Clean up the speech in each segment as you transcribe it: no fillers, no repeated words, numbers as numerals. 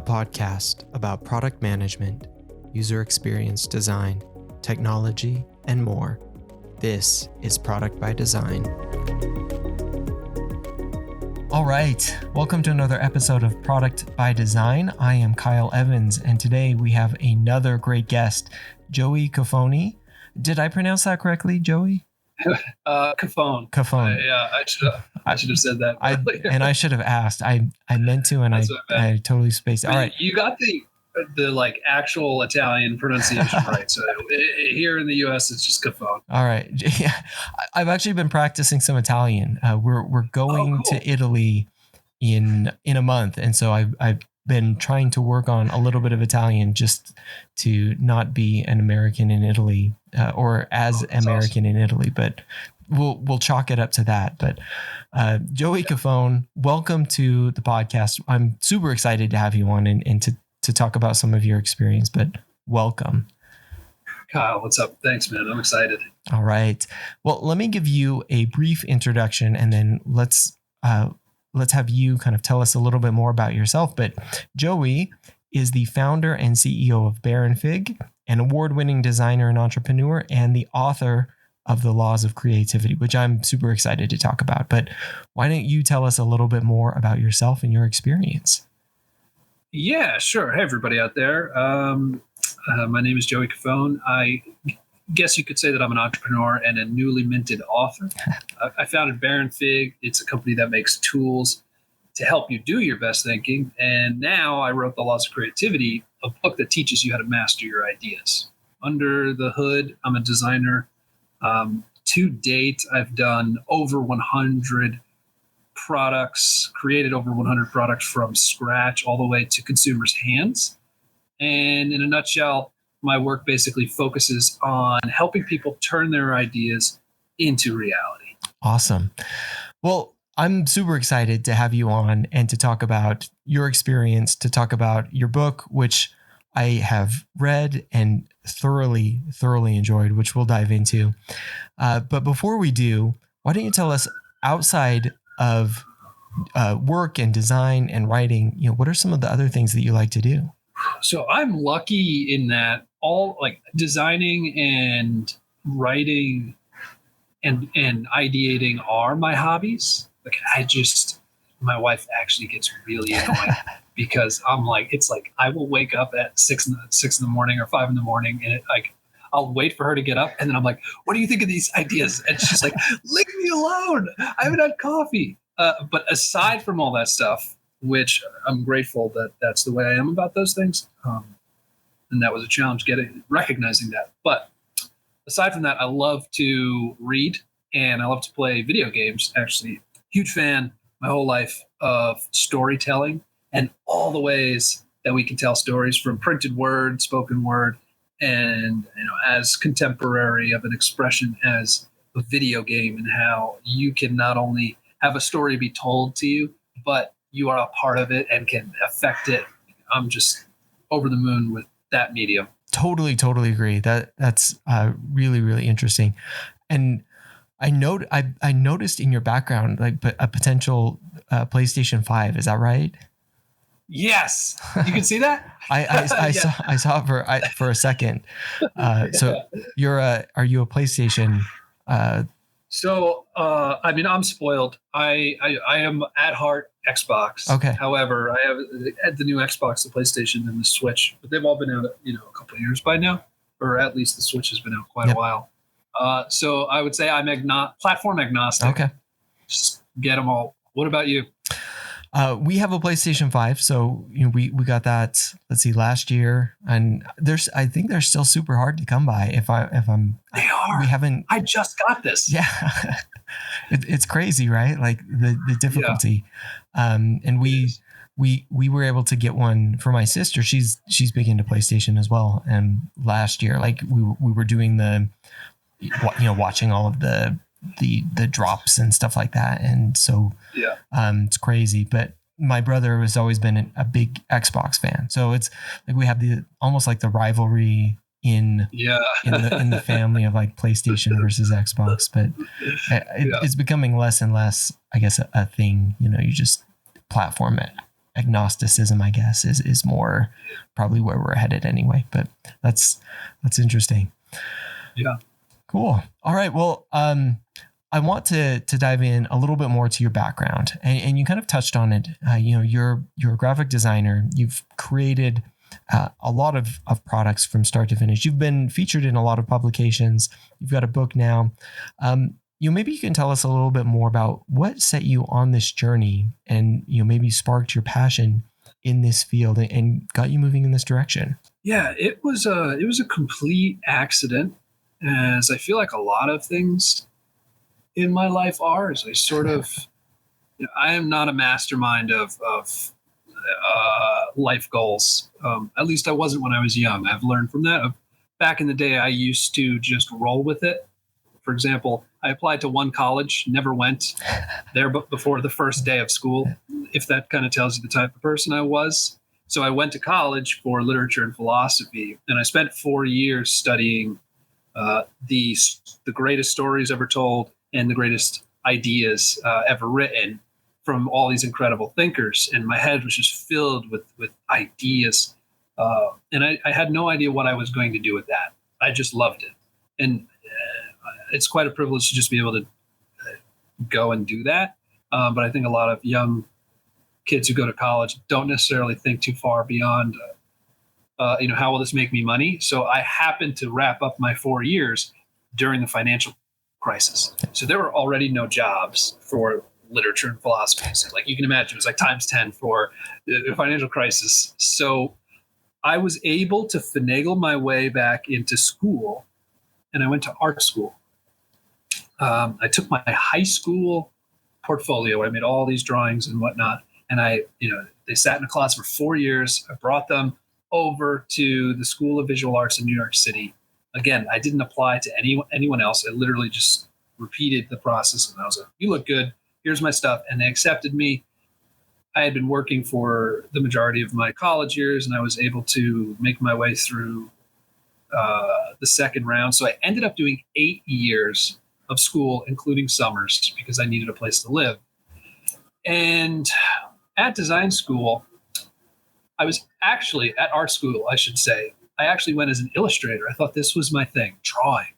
podcast about product management, user experience design, technology, and more. This is Product by Design. All right, welcome to another episode of Product by Design. I am Kyle Evans, and today we have another great guest, Joey Cofone. Did I pronounce that correctly, Joey? Cofone. Cofone. Yeah, I should have said that. I should have asked. I meant to, and I totally spaced. All right. You got the like actual Italian pronunciation right. So here in the U.S., it's just Cofone. All right. Yeah, I've actually been practicing some Italian. We're going to Italy in a month, and so I've been trying to work on a little bit of Italian just to not be an American in Italy or as American in Italy, but we'll chalk it up to that. But Joey Cofone, welcome to the podcast. I'm super excited to have you on and to talk about some of your experience, but welcome. Kyle, what's up? Thanks, man. I'm excited. All right. Well, let me give you a brief introduction and then let's have you kind of tell us a little bit more about yourself. But Joey is the founder and CEO of Baronfig, an award-winning designer and entrepreneur, and the author of The Laws of Creativity, which I'm super excited to talk about. But why don't you tell us a little bit more about yourself and your experience? Yeah, sure. Hey, everybody out there. My name is Joey Cofone. I guess you could say that I'm an entrepreneur and a newly minted author. I founded Baronfig. It's a company that makes tools to help you do your best thinking. And now I wrote The Laws of Creativity, a book that teaches you how to master your ideas. Under the hood, I'm a designer. To date, I've done over 100 products, created over 100 products from scratch all the way to consumers' hands. And in a nutshell, my work basically focuses on helping people turn their ideas into reality. Awesome. Well, I'm super excited to have you on and to talk about your experience, to talk about your book, which I have read and thoroughly enjoyed, which we'll dive into. But before we do, why don't you tell us, outside of work and design and writing, what are some of the other things that you like to do? So I'm lucky in that all like designing and writing and ideating are my hobbies. Like my wife actually gets really annoyed because I'm like, it's like I will wake up at 6 in the morning or 5 in the morning, and I'll wait for her to get up, and then I'm like, what do you think of these ideas? And she's like, leave me alone. I haven't had coffee. But aside from all that stuff, which I'm grateful that that's the way I am about those things. And that was a challenge recognizing that. But aside from that, I love to read and I love to play video games. Actually, huge fan my whole life of storytelling and all the ways that we can tell stories, from printed word, spoken word, and as contemporary of an expression as a video game, and how you can not only have a story be told to you, but you are a part of it and can affect it. I'm just over the moon with that medium. Totally agree. That's really interesting. And I noticed in your background like a potential PlayStation 5. Is that right? Yes, you can see that. I saw it for a second. So are you a PlayStation? I'm spoiled. I am at heart Xbox. Okay. However, I have the new Xbox, the PlayStation, and the Switch, but they've all been out, a couple of years by now, or at least the Switch has been out quite a while. So I would say I'm platform agnostic. Okay. Just get them all. What about you? We have a PlayStation 5, so we got that. Let's see, last year, and I think they're still super hard to come by. They are. We haven't. I just got this. Yeah, it's crazy, right? Like the difficulty. Yeah. And we were able to get one for my sister. She's big into PlayStation as well. And last year, like we were doing watching all of the drops and stuff like that, and so it's crazy. But my brother has always been a big Xbox fan, so it's like we have almost like the rivalry in the family of like PlayStation versus Xbox. But it's becoming less and less, I guess, a thing. You just platform agnosticism, I guess, is more probably where we're headed anyway. But that's interesting. Yeah. Cool. All right. Well, I want to dive in a little bit more to your background, and you kind of touched on it. You're a graphic designer. You've created a lot of products from start to finish. You've been featured in a lot of publications. You've got a book now. Maybe you can tell us a little bit more about what set you on this journey, and maybe sparked your passion in this field and got you moving in this direction. Yeah, it was a complete accident, as I feel like a lot of things in my life are. As I sort of, I am not a mastermind of life goals. At least I wasn't when I was young. I've learned from that. Back in the day, I used to just roll with it. For example, I applied to one college, never went there before the first day of school, if that kind of tells you the type of person I was. So I went to college for literature and philosophy, and I spent 4 years studying the greatest stories ever told and the greatest ideas ever written from all these incredible thinkers. And my head was just filled with ideas. And I had no idea what I was going to do with that. I just loved it. And it's quite a privilege to just be able to go and do that. But I think a lot of young kids who go to college don't necessarily think too far beyond, how will this make me money? So I happened to wrap up my 4 years during the financial crisis. So there were already no jobs for literature and philosophy. So like you can imagine, it was like times 10 for the financial crisis. So I was able to finagle my way back into school, and I went to art school. I took my high school portfolio where I made all these drawings and whatnot, and they sat in a class for 4 years. I brought them over to the School of Visual Arts in New York City. Again, I didn't apply to anyone else. I literally just repeated the process, and I was like, "You look good. Here's my stuff," and they accepted me. I had been working for the majority of my college years, and I was able to make my way through the second round. So I ended up doing 8 years of school, including summers, because I needed a place to live. And at design school, I was actually at art school, I should say. I actually went as an illustrator. I thought this was my thing, drawing.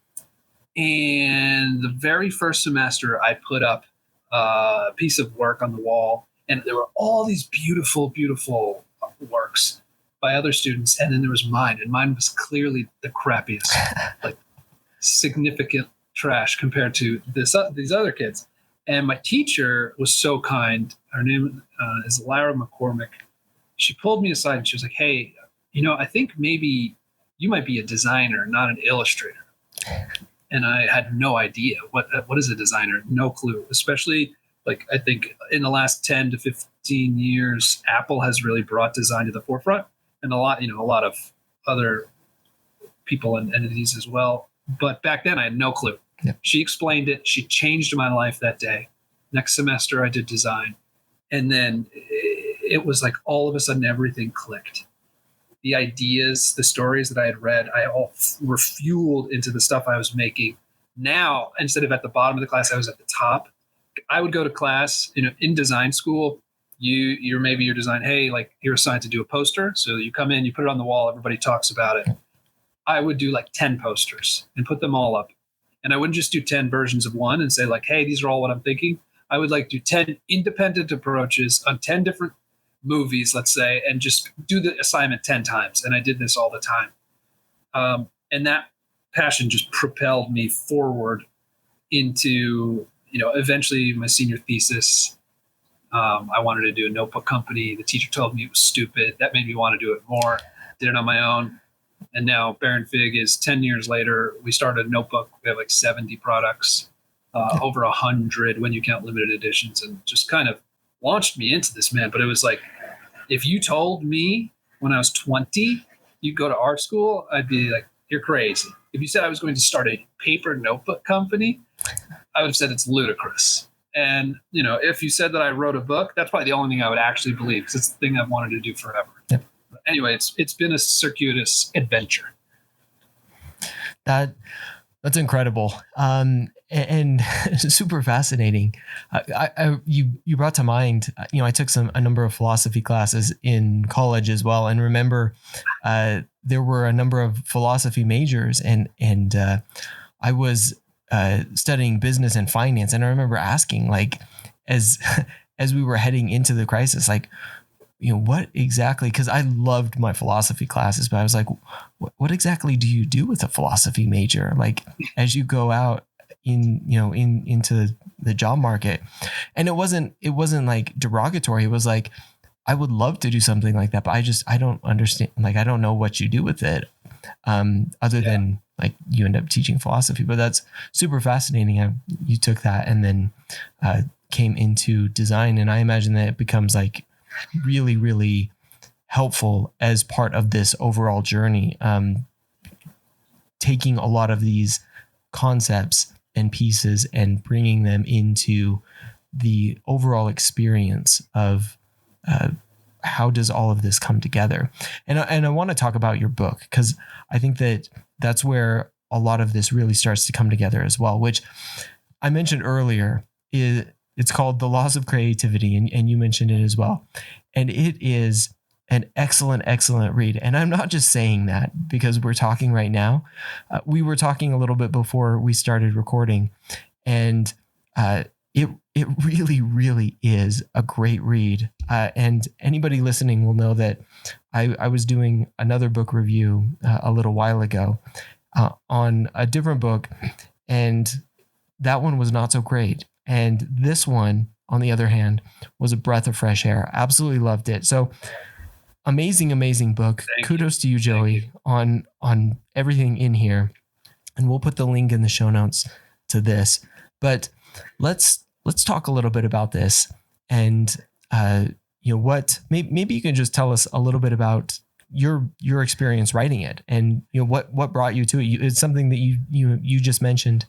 And the very first semester, I put up a piece of work on the wall, and there were all these beautiful, beautiful works by other students. And then there was mine, and mine was clearly the crappiest, like significant trash compared to these other kids. And my teacher was so kind. Her name is Lara McCormick. She pulled me aside and she was like, "Hey, I think maybe you might be a designer, not an illustrator." And I had no idea what is a designer, no clue. Especially like I think in the last 10 to 15 years, Apple has really brought design to the forefront, and a lot of other people and entities as well. But back then I had no clue. Yep. She explained it. She changed my life that day. Next semester I did design. And then it was like all of a sudden everything clicked. The ideas, the stories that I had read, all were fueled into the stuff I was making. Now, instead of at the bottom of the class, I was at the top. I would go to class, in design school. You're maybe your design, hey, like you're assigned to do a poster. So you come in, you put it on the wall, everybody talks about it. I would do like 10 posters and put them all up. And I wouldn't just do 10 versions of one and say like, hey, these are all what I'm thinking. I would like do 10 independent approaches on 10 different movies, let's say, and just do the assignment 10 times. And I did this all the time. And that passion just propelled me forward into, eventually my senior thesis. I wanted to do a notebook company. The teacher told me it was stupid. That made me want to do it more. Did it on my own. And now Baronfig is 10 years later. We started a notebook. We have like 70 products, over 100 when you count limited editions, and just kind of launched me into this, man. But it was like, if you told me when I was 20, you'd go to art school, I'd be like, you're crazy. If you said I was going to start a paper notebook company, I would have said it's ludicrous. And, if you said that I wrote a book, that's probably the only thing I would actually believe, because it's the thing I've wanted to do forever. Yep. Anyway, it's been a circuitous adventure. That That's incredible. And super fascinating. You brought to mind, I took a number of philosophy classes in college as well. And remember, there were a number of philosophy majors and I was, studying business and finance. And I remember asking, like, as, as we were heading into the crisis, like, what exactly, because I loved my philosophy classes, but I was like, what exactly do you do with a philosophy major? Like, as you go out into the job market. And it wasn't like derogatory. It was like, I would love to do something like that, but I don't understand. Like, I don't know what you do with it. Other than like you end up teaching philosophy, but that's super fascinating. You took that and then, came into design. And I imagine that it becomes like really, really helpful as part of this overall journey. Taking a lot of these concepts and pieces and bringing them into the overall experience of, how does all of this come together? And I want to talk about your book, because I think that that's where a lot of this really starts to come together as well, which I mentioned earlier. It's called The Laws of Creativity, and you mentioned it as well. And it is an excellent, excellent read. And I'm not just saying that because we're talking right now. We were talking a little bit before we started recording, and it really, really is a great read. And anybody listening will know that I was doing another book review a little while ago on a different book, and that one was not so great. And this one, on the other hand, was a breath of fresh air. Absolutely loved it. So amazing, amazing book. Kudos to you, Joey, on everything in here. And we'll put the link in the show notes to this. But let's talk a little bit about this. And maybe you can just tell us a little bit about your experience writing it, and what brought you to it. It's something that you just mentioned.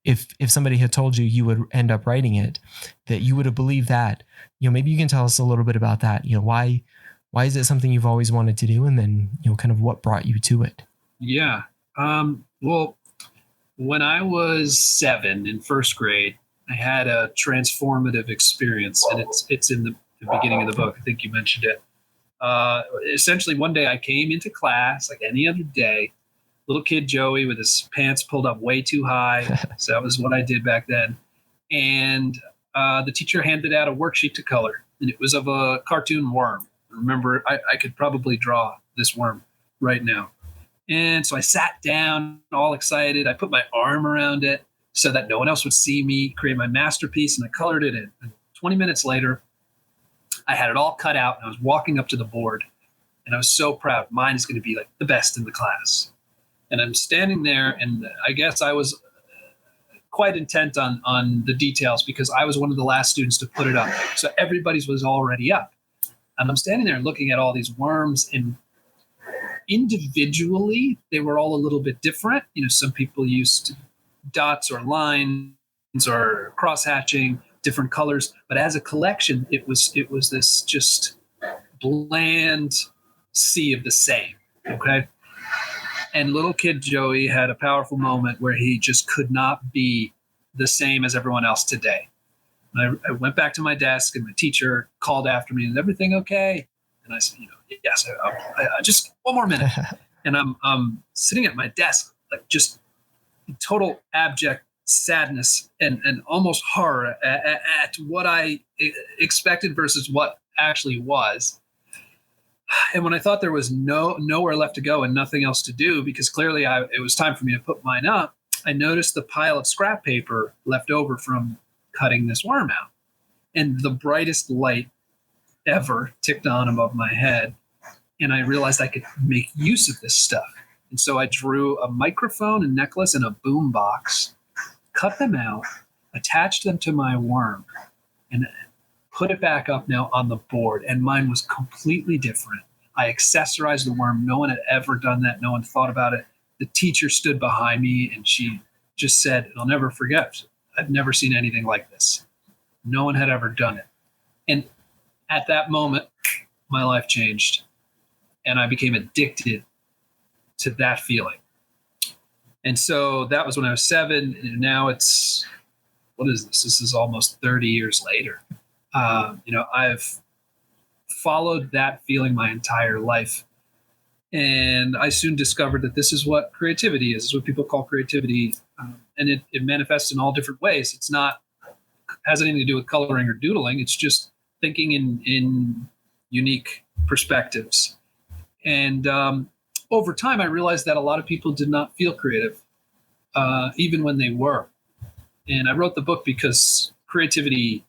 If somebody had told you would end up writing it, that you would have believed that. Maybe you can tell us a little bit about that. Why is it something you've always wanted to do, and then kind of what brought you to it? Yeah. Well, when I was 7 in first grade, I had a transformative experience, and it's in the beginning of the book. I think you mentioned it. Essentially, one day I came into class like any other day. Little kid Joey with his pants pulled up way too high. So that was what I did back then. And the teacher handed out a worksheet to color, and it was of a cartoon worm. Remember, I could probably draw this worm right now. And so I sat down all excited. I put my arm around it so that no one else would see me create my masterpiece, and I colored it in. And 20 minutes later, I had it all cut out, and I was walking up to the board, and I was so proud. Mine is going to be like the best in the class. And I'm standing there, and I guess I was quite intent on the details because I was one of the last students to put it up. So everybody's was already up. And I'm standing there looking at all these worms, and individually, they were all a little bit different. Some people used dots or lines or cross-hatching, different colors. But as a collection, it was this just bland sea of the same, okay? And little kid Joey had a powerful moment where he just could not be the same as everyone else today. And I went back to my desk, and my teacher called after me, "Is everything okay?" And I said, "Yes, I just one more minute." And I'm sitting at my desk, like just in total abject sadness and almost horror at what I expected versus what actually was. And when I thought there was nowhere left to go and nothing else to do, because clearly it was time for me to put mine up, I noticed the pile of scrap paper left over from cutting this worm out. And the brightest light ever ticked on above my head. And I realized I could make use of this stuff. And so I drew a microphone, a necklace, and a boom box, cut them out, attached them to my worm, and put it back up now on the board. And mine was completely different. I accessorized the worm. No one had ever done that. No one thought about it. The teacher stood behind me, and she just said, and I'll never forget, "I've never seen anything like this." No one had ever done it. And at that moment, my life changed, and I became addicted to that feeling. And so that was when I was 7. And now it's, what is this? This is almost 30 years later. I've followed that feeling my entire life. And I soon discovered that this is what creativity is. This is what people call creativity. And it manifests in all different ways. It's not, has anything to do with coloring or doodling. It's just thinking in unique perspectives. And over time, I realized that a lot of people did not feel creative, even when they were. And I wrote the book because creativity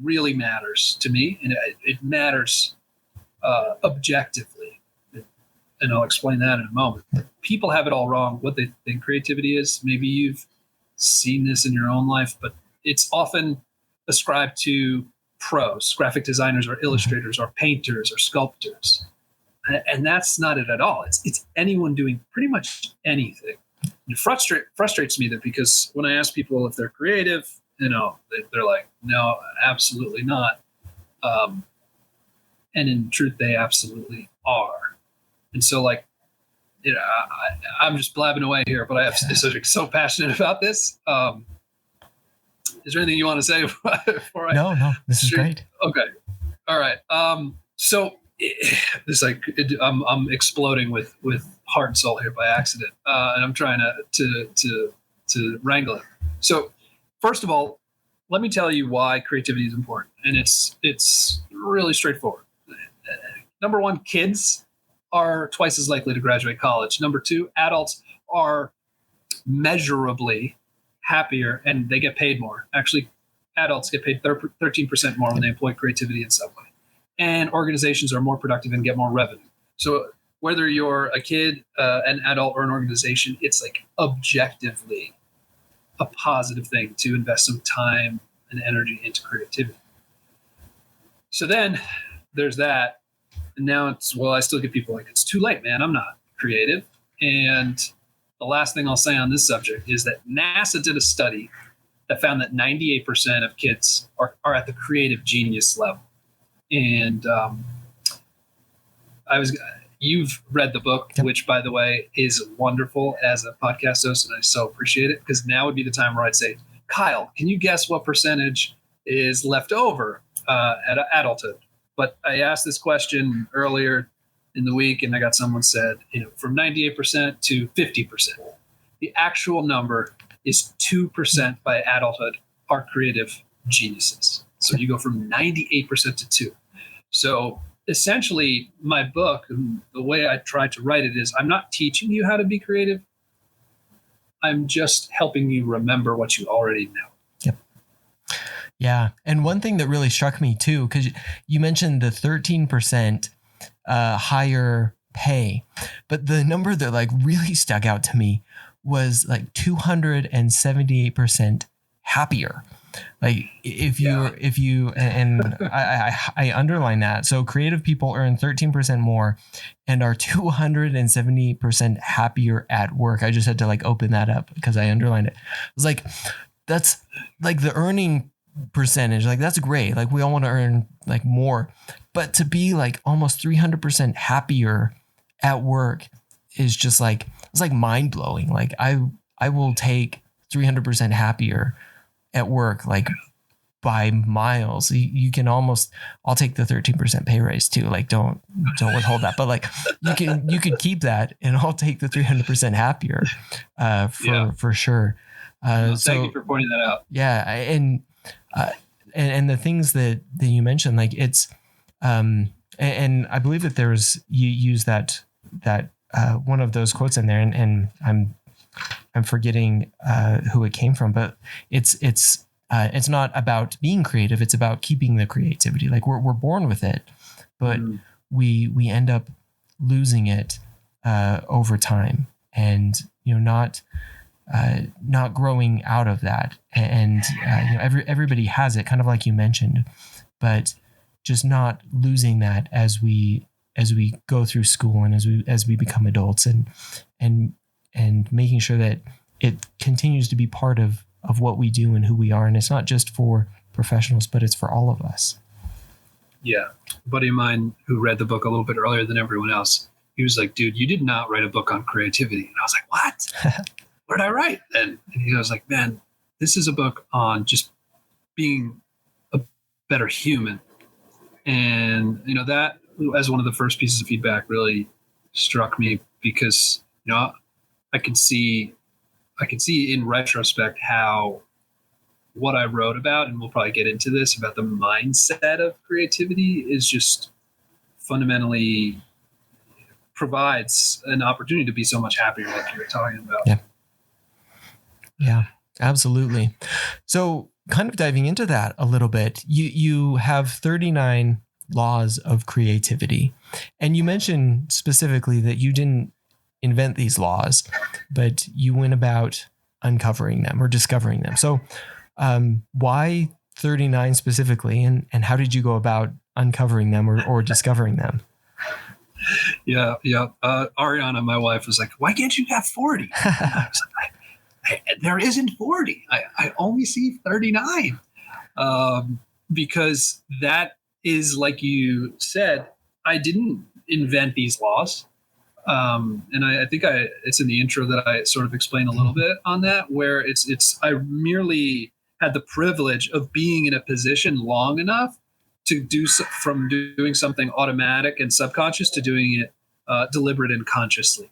really matters to me, and it matters objectively. And I'll explain that in a moment. But people have it all wrong, what they think creativity is. Maybe you've seen this in your own life, but it's often ascribed to pros, graphic designers or illustrators or painters or sculptors. And that's not it at all. It's anyone doing pretty much anything. It frustrates me that, because when I ask people if they're creative, they're like, no, absolutely not. And in truth, they absolutely are. And so, I'm just blabbing away here, but I have so passionate about this. Is there anything you want to say before I? No, this is great. Okay. All right. So this I'm exploding with heart and soul here by accident, and I'm trying to wrangle it. So first of all, let me tell you why creativity is important, and it's really straightforward. Number one, kids are twice as likely to graduate college. Number two, adults are measurably happier and they get paid more. Actually, adults get paid 13% more when they employ creativity in some way. And organizations are more productive and get more revenue. So whether you're a kid, an adult, or an organization, it's like objectively a positive thing to invest some time and energy into creativity. So then there's that. And now I still get people like, it's too late, man. I'm not creative. And the last thing I'll say on this subject is that NASA did a study that found that 98% of kids are at the creative genius level. And you've read the book, yep, which, by the way, is wonderful as a podcast host, and I so appreciate it, because now would be the time where I'd say, Kyle, can you guess what percentage is left over at adulthood? But I asked this question earlier in the week, and I got someone said, from 98% to 50%. The actual number is 2% by adulthood are creative geniuses. So you go from 98% to 2. So essentially, my book, the way I tried to write it is, I'm not teaching you how to be creative. I'm just helping you remember what you already know. Yep. Yeah. And one thing that really struck me too, because you mentioned the 13% higher pay, but the number that really stuck out to me was 278% happier. I underline that. So creative people earn 13% more and are 270% happier at work. I just had to open that up because I underlined it. It was that's the earning percentage. That's great. We all want to earn more, but to be almost 300% happier at work is just it's mind blowing. I will take 300% happier at work, by miles. You can I'll take the 13% pay raise too. Don't withhold that, but you could keep that and I'll take the 300% happier, for sure. Thank you for pointing that out. Yeah. And the things that you mentioned, it's, and I believe that you use that one of those quotes in there, and I'm forgetting who it came from, but it's not about being creative. It's about keeping the creativity. We're born with it, but we end up losing it over time, and not growing out of that. And everybody has it, kind of like you mentioned, but just not losing that as we go through school and as we become adults, and making sure that it continues to be part of what we do and who we are. And it's not just for professionals, but it's for all of us. Yeah. A buddy of mine who read the book a little bit earlier than everyone else, he was like, dude, you did not write a book on creativity. And I was like, what what did I write? And he was like, man, this is a book on just being a better human. And, that as one of the first pieces of feedback really struck me because, I can see in retrospect how what I wrote about, and we'll probably get into this, about the mindset of creativity is just fundamentally provides an opportunity to be so much happier, like you were talking about. Yeah, absolutely. So kind of diving into that a little bit, you have 39 laws of creativity. And you mentioned specifically that you didn't invent these laws, but you went about uncovering them or discovering them. So why 39 specifically, and how did you go about uncovering them or discovering them? Yeah. Ariana, my wife, was like, why can't you have 40? I was like, there isn't 40. I only see 39. Because that is, like you said, I didn't invent these laws. And I think it's in the intro that I sort of explain a little bit on that, where I merely had the privilege of being in a position long enough to from doing something automatic and subconscious to doing it deliberate and consciously.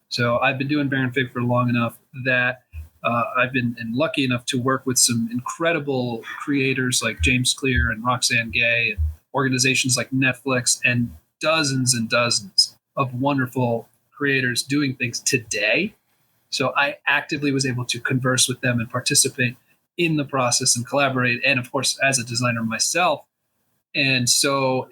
So I've been doing Baronfig for long enough that I've been lucky enough to work with some incredible creators like James Clear and Roxane Gay, and organizations like Netflix, and dozens of wonderful creators doing things today. So I actively was able to converse with them and participate in the process and collaborate. And of course, as a designer myself. And so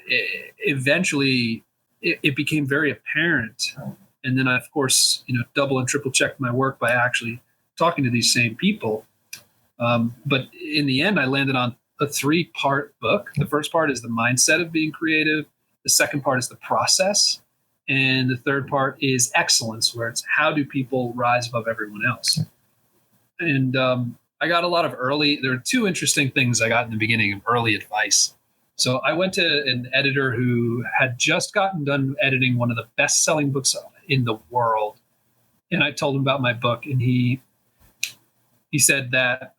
eventually it became very apparent. And then I, of course, double and triple checked my work by actually talking to these same people. But in the end, I landed on a 3-part book. The first part is the mindset of being creative. The second part is the process. And the third part is excellence, where it's how do people rise above everyone else. And I got a lot of there are 2 interesting things I got in the beginning of early advice. So I went to an editor who had just gotten done editing one of the best-selling books in the world. And I told him about my book, and he said that,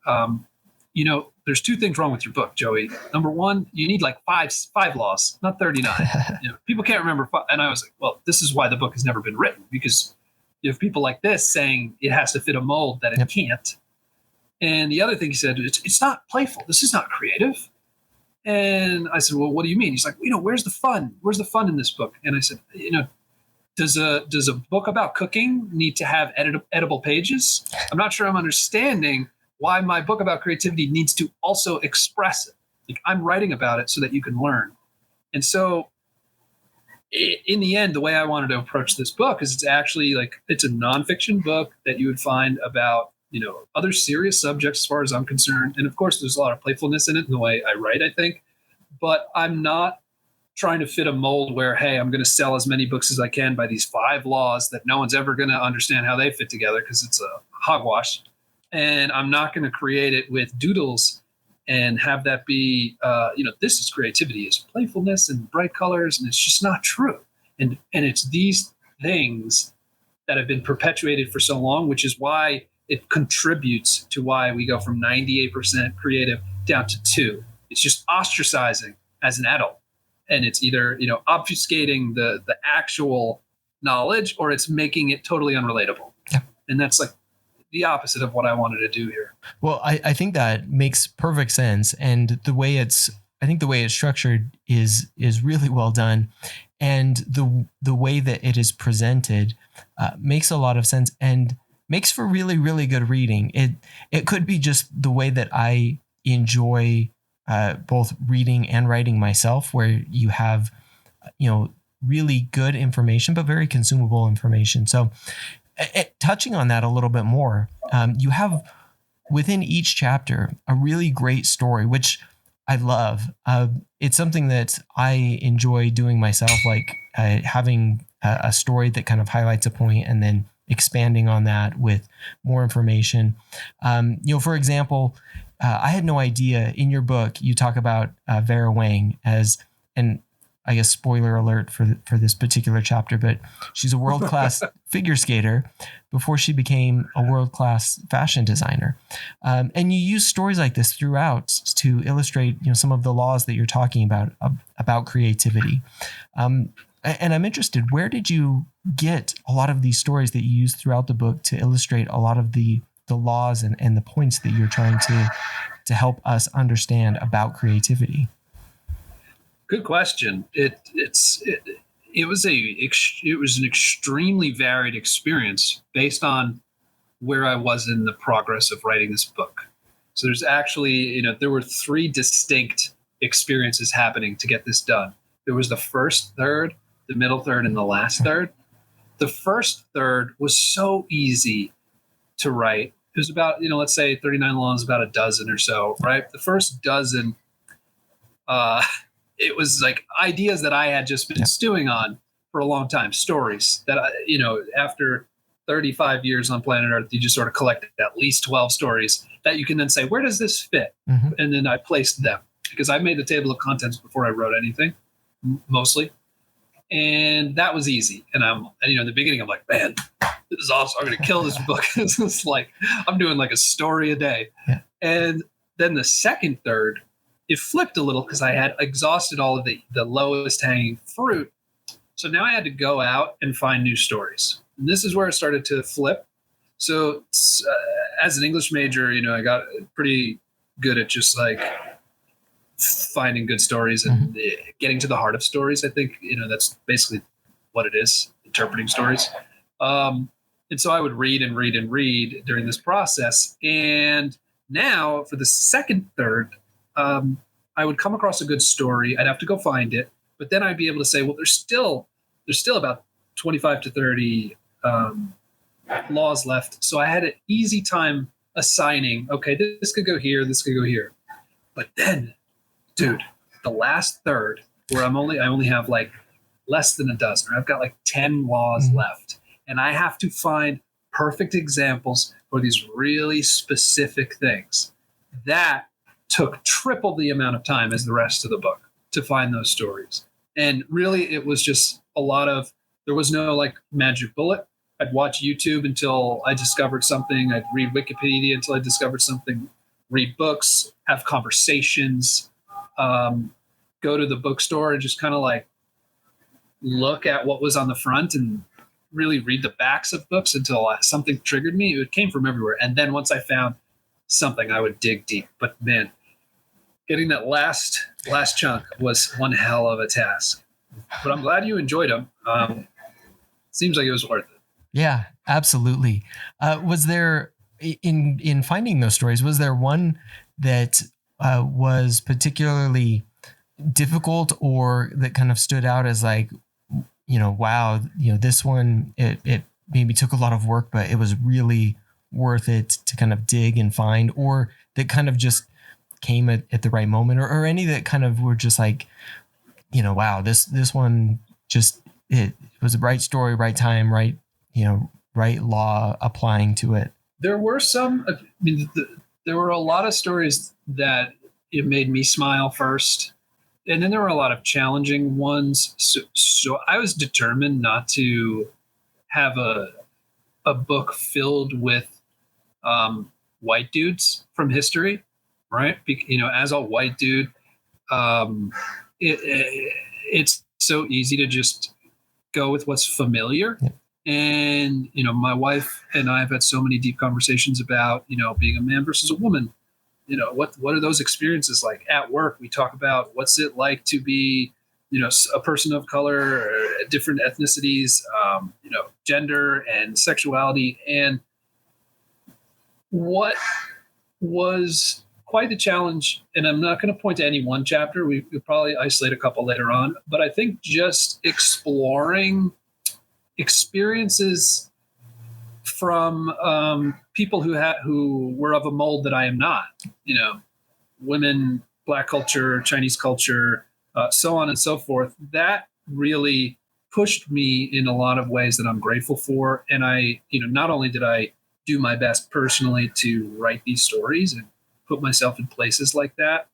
there's 2 things wrong with your book, Joey. Number 1, you need like five laws, not 39. People can't remember 5. And I was like, well, this is why the book has never been written, because you have people like this saying it has to fit a mold that it can't. And the other thing he said, it's not playful. This is not creative. And I said, well, what do you mean? He's like, where's the fun? Where's the fun in this book? And I said, does a book about cooking need to have edible pages? I'm not sure I'm understanding why my book about creativity needs to also express it. Like, I'm writing about it so that you can learn. And so in the end, the way I wanted to approach this book is it's a nonfiction book that you would find about, other serious subjects as far as I'm concerned. And of course, there's a lot of playfulness in it in the way I write, I think. But I'm not trying to fit a mold where, hey, I'm going to sell as many books as I can by these 5 laws that no one's ever going to understand how they fit together, because it's a hogwash. And I'm not going to create it with doodles and have that be, this is creativity, is playfulness and bright colors, and it's just not true. And it's these things that have been perpetuated for so long, which is why it contributes to why we go from 98% creative down to 2. It's just ostracizing as an adult. And it's either, obfuscating the actual knowledge, or it's making it totally unrelatable. Yeah. And that's like the opposite of what I wanted to do here. Well, I think that makes perfect sense. And the way it's structured is really well done. And the way that it is presented makes a lot of sense and makes for really, really good reading. It could be just the way that I enjoy both reading and writing myself, where you have, really good information, but very consumable information. So touching on that a little bit more, you have within each chapter a really great story, which I love. It's something that I enjoy doing myself, like having a story that kind of highlights a point and then expanding on that with more information. For example, I had no idea in your book, you talk about Vera Wang as, and I guess, spoiler alert for this particular chapter, but she's a world-class figure skater before she became a world-class fashion designer. And you use stories like this throughout to illustrate, some of the laws that you're talking about creativity. And I'm interested, where did you get a lot of these stories that you use throughout the book to illustrate a lot of the laws and the points that you're trying to help us understand about creativity? Good question. It was an extremely varied experience based on where I was in the progress of writing this book. So there's actually, there were 3 distinct experiences happening to get this done. There was the first third, the middle third, and the last third. The first third was so easy to write. It was about, let's say 39 laws, about a dozen or so, right? The first dozen, it was like ideas that I had just been stewing on for a long time, stories that, after 35 years on planet Earth, you just sort of collected at least 12 stories that you can then say, where does this fit? Mm-hmm. And then I placed them because I made the table of contents before I wrote anything, mostly. And that was easy. And in the beginning, I'm like, man, this is awesome. I'm going to kill this book. This is like, I'm doing like a story a day. Yeah. And then the second third, it flipped a little because I had exhausted all of the lowest hanging fruit. So now I had to go out and find new stories. And this is where it started to flip. So as an English major, I got pretty good at just like finding good stories and getting to the heart of stories. I think, that's basically what it is, interpreting stories. And so I would read and read and read during this process. And now for the second third, I would come across a good story. I'd have to go find it, but then I'd be able to say, well, there's still about 25 to 30 laws left. So I had an easy time assigning, okay, this could go here, this could go here. But then, dude, the last third where I only have like less than a dozen, or I've got like 10 laws left. And I have to find perfect examples for these really specific things. That took triple the amount of time as the rest of the book to find those stories. And really, it was just there was no like magic bullet. I'd watch YouTube until I discovered something. I'd read Wikipedia until I discovered something, read books, have conversations, go to the bookstore and just kind of like look at what was on the front and really read the backs of books until something triggered me. It came from everywhere. And then once I found something, I would dig deep. But man, getting that last chunk was one hell of a task. But I'm glad you enjoyed them. Seems like it was worth it. Yeah, absolutely. Was there, in finding those stories, was there one that was particularly difficult or that kind of stood out as like, wow, this one, it maybe took a lot of work, but it was really worth it to kind of dig and find, or that kind of just came at the right moment, or any that kind of were just like, wow, this one just, it was a right story, right time, right law applying to it? There were some, there were a lot of stories that it made me smile first. And then there were a lot of challenging ones. So I was determined not to have a book filled with white dudes from history, right? As a white dude, it's so easy to just go with what's familiar. Yeah. And, my wife and I have had so many deep conversations about, being a man versus a woman. What are those experiences like at work? We talk about what's it like to be, a person of color, or different ethnicities, gender and sexuality. And what was quite the challenge, and I'm not going to point to any one chapter. We could probably isolate a couple later on, but I think just exploring experiences from people who were of a mold that I am not, women, Black culture, Chinese culture, so on and so forth. That really pushed me in a lot of ways that I'm grateful for. And I, not only did I do my best personally to write these stories and put myself in places like that,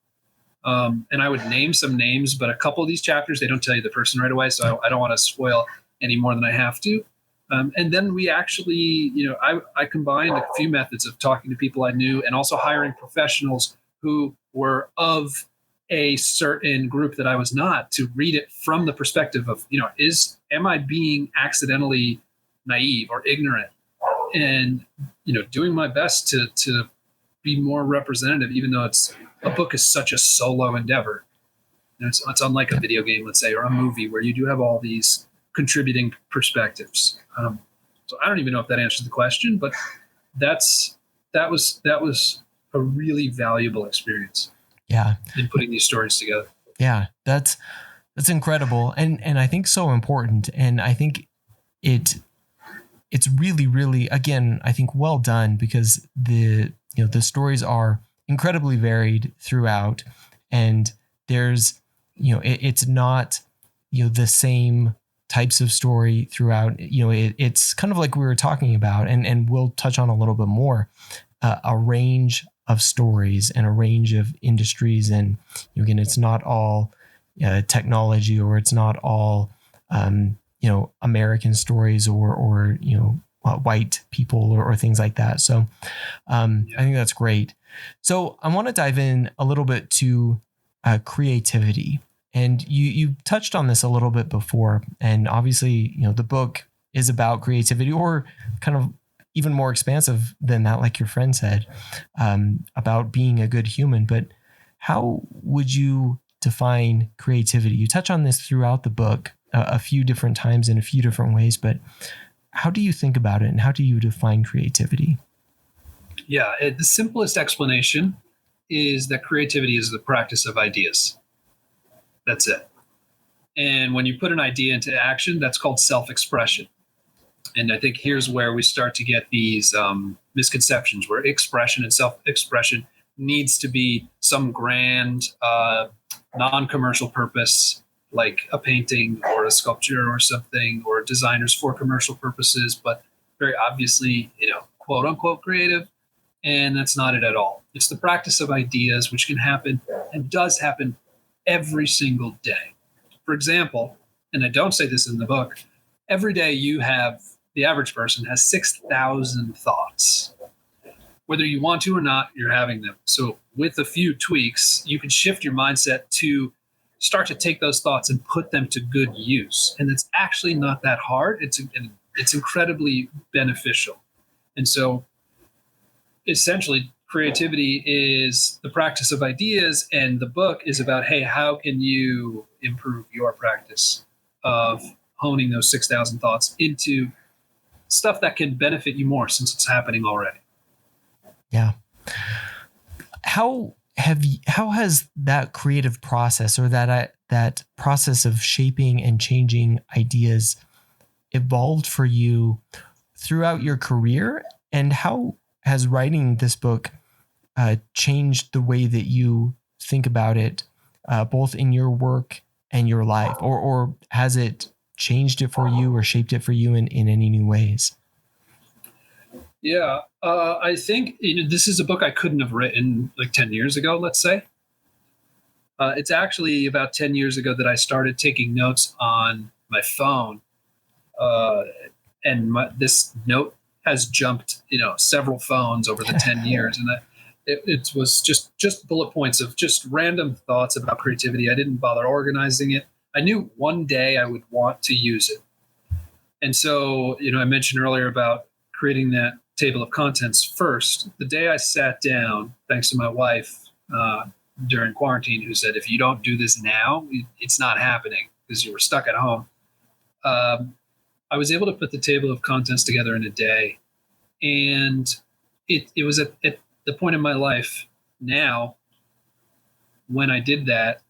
And I would name some names, but a couple of these chapters, they don't tell you the person right away. So I don't want to spoil any more than I have to. And then we actually, I combined a few methods of talking to people I knew and also hiring professionals who were of a certain group that I was not, to read it from the perspective of, am I being accidentally naive or ignorant? And, doing my best to be more representative, even though a book is such a solo endeavor. It's unlike a video game, let's say, or a movie where you do have all these contributing perspectives. So I don't even know if that answers the question, but that was a really valuable experience. Yeah. In putting these stories together. Yeah, that's incredible. And I think so important. And I think it's really, really, again, I think well done, because the stories are incredibly varied throughout, and there's, it's not, the same types of story throughout. It's kind of like we were talking about, and we'll touch on a little bit more, a range of stories and a range of industries. And again, it's not all technology, or it's not all, American stories or white people or things like that. So I think that's great. So I want to dive in a little bit to creativity. And you touched on this a little bit before. And obviously, the book is about creativity, or kind of even more expansive than that, like your friend said, about being a good human. But how would you define creativity? You touch on this throughout the book a few different times in a few different ways, but how do you think about it, and how do you define creativity? Yeah, the simplest explanation is that creativity is the practice of ideas. That's it. And when you put an idea into action, that's called self-expression. And I think here's where we start to get these misconceptions, where expression and self-expression needs to be some grand, non-commercial purpose, like a painting or a sculpture or something, or designers for commercial purposes, but very obviously, quote unquote creative. And that's not it at all. It's the practice of ideas, which can happen and does happen every single day. For example, and I don't say this in the book, every day the average person has 6,000 thoughts. Whether you want to or not, you're having them. So with a few tweaks, you can shift your mindset to start to take those thoughts and put them to good use. And it's actually not that hard. It's incredibly beneficial. And so essentially, creativity is the practice of ideas, and the book is about, hey, how can you improve your practice of honing those 6,000 thoughts into stuff that can benefit you more, since it's happening already. Yeah. How has that creative process, or that process of shaping and changing ideas, evolved for you throughout your career? And how has writing this book changed the way that you think about it, both in your work and your life, or has it changed it for you or shaped it for you in any new ways? Yeah, I think this is a book I couldn't have written like 10 years ago, let's say. It's actually about 10 years ago that I started taking notes on my phone. And this note has jumped, several phones over the 10 years. And it was just bullet points of just random thoughts about creativity. I didn't bother organizing it. I knew one day I would want to use it. And so, I mentioned earlier about creating that table of contents first. The day I sat down, thanks to my wife during quarantine, who said, if you don't do this now, it's not happening because you were stuck at home. I was able to put the table of contents together in a day. And it was at the point in my life now when I did that,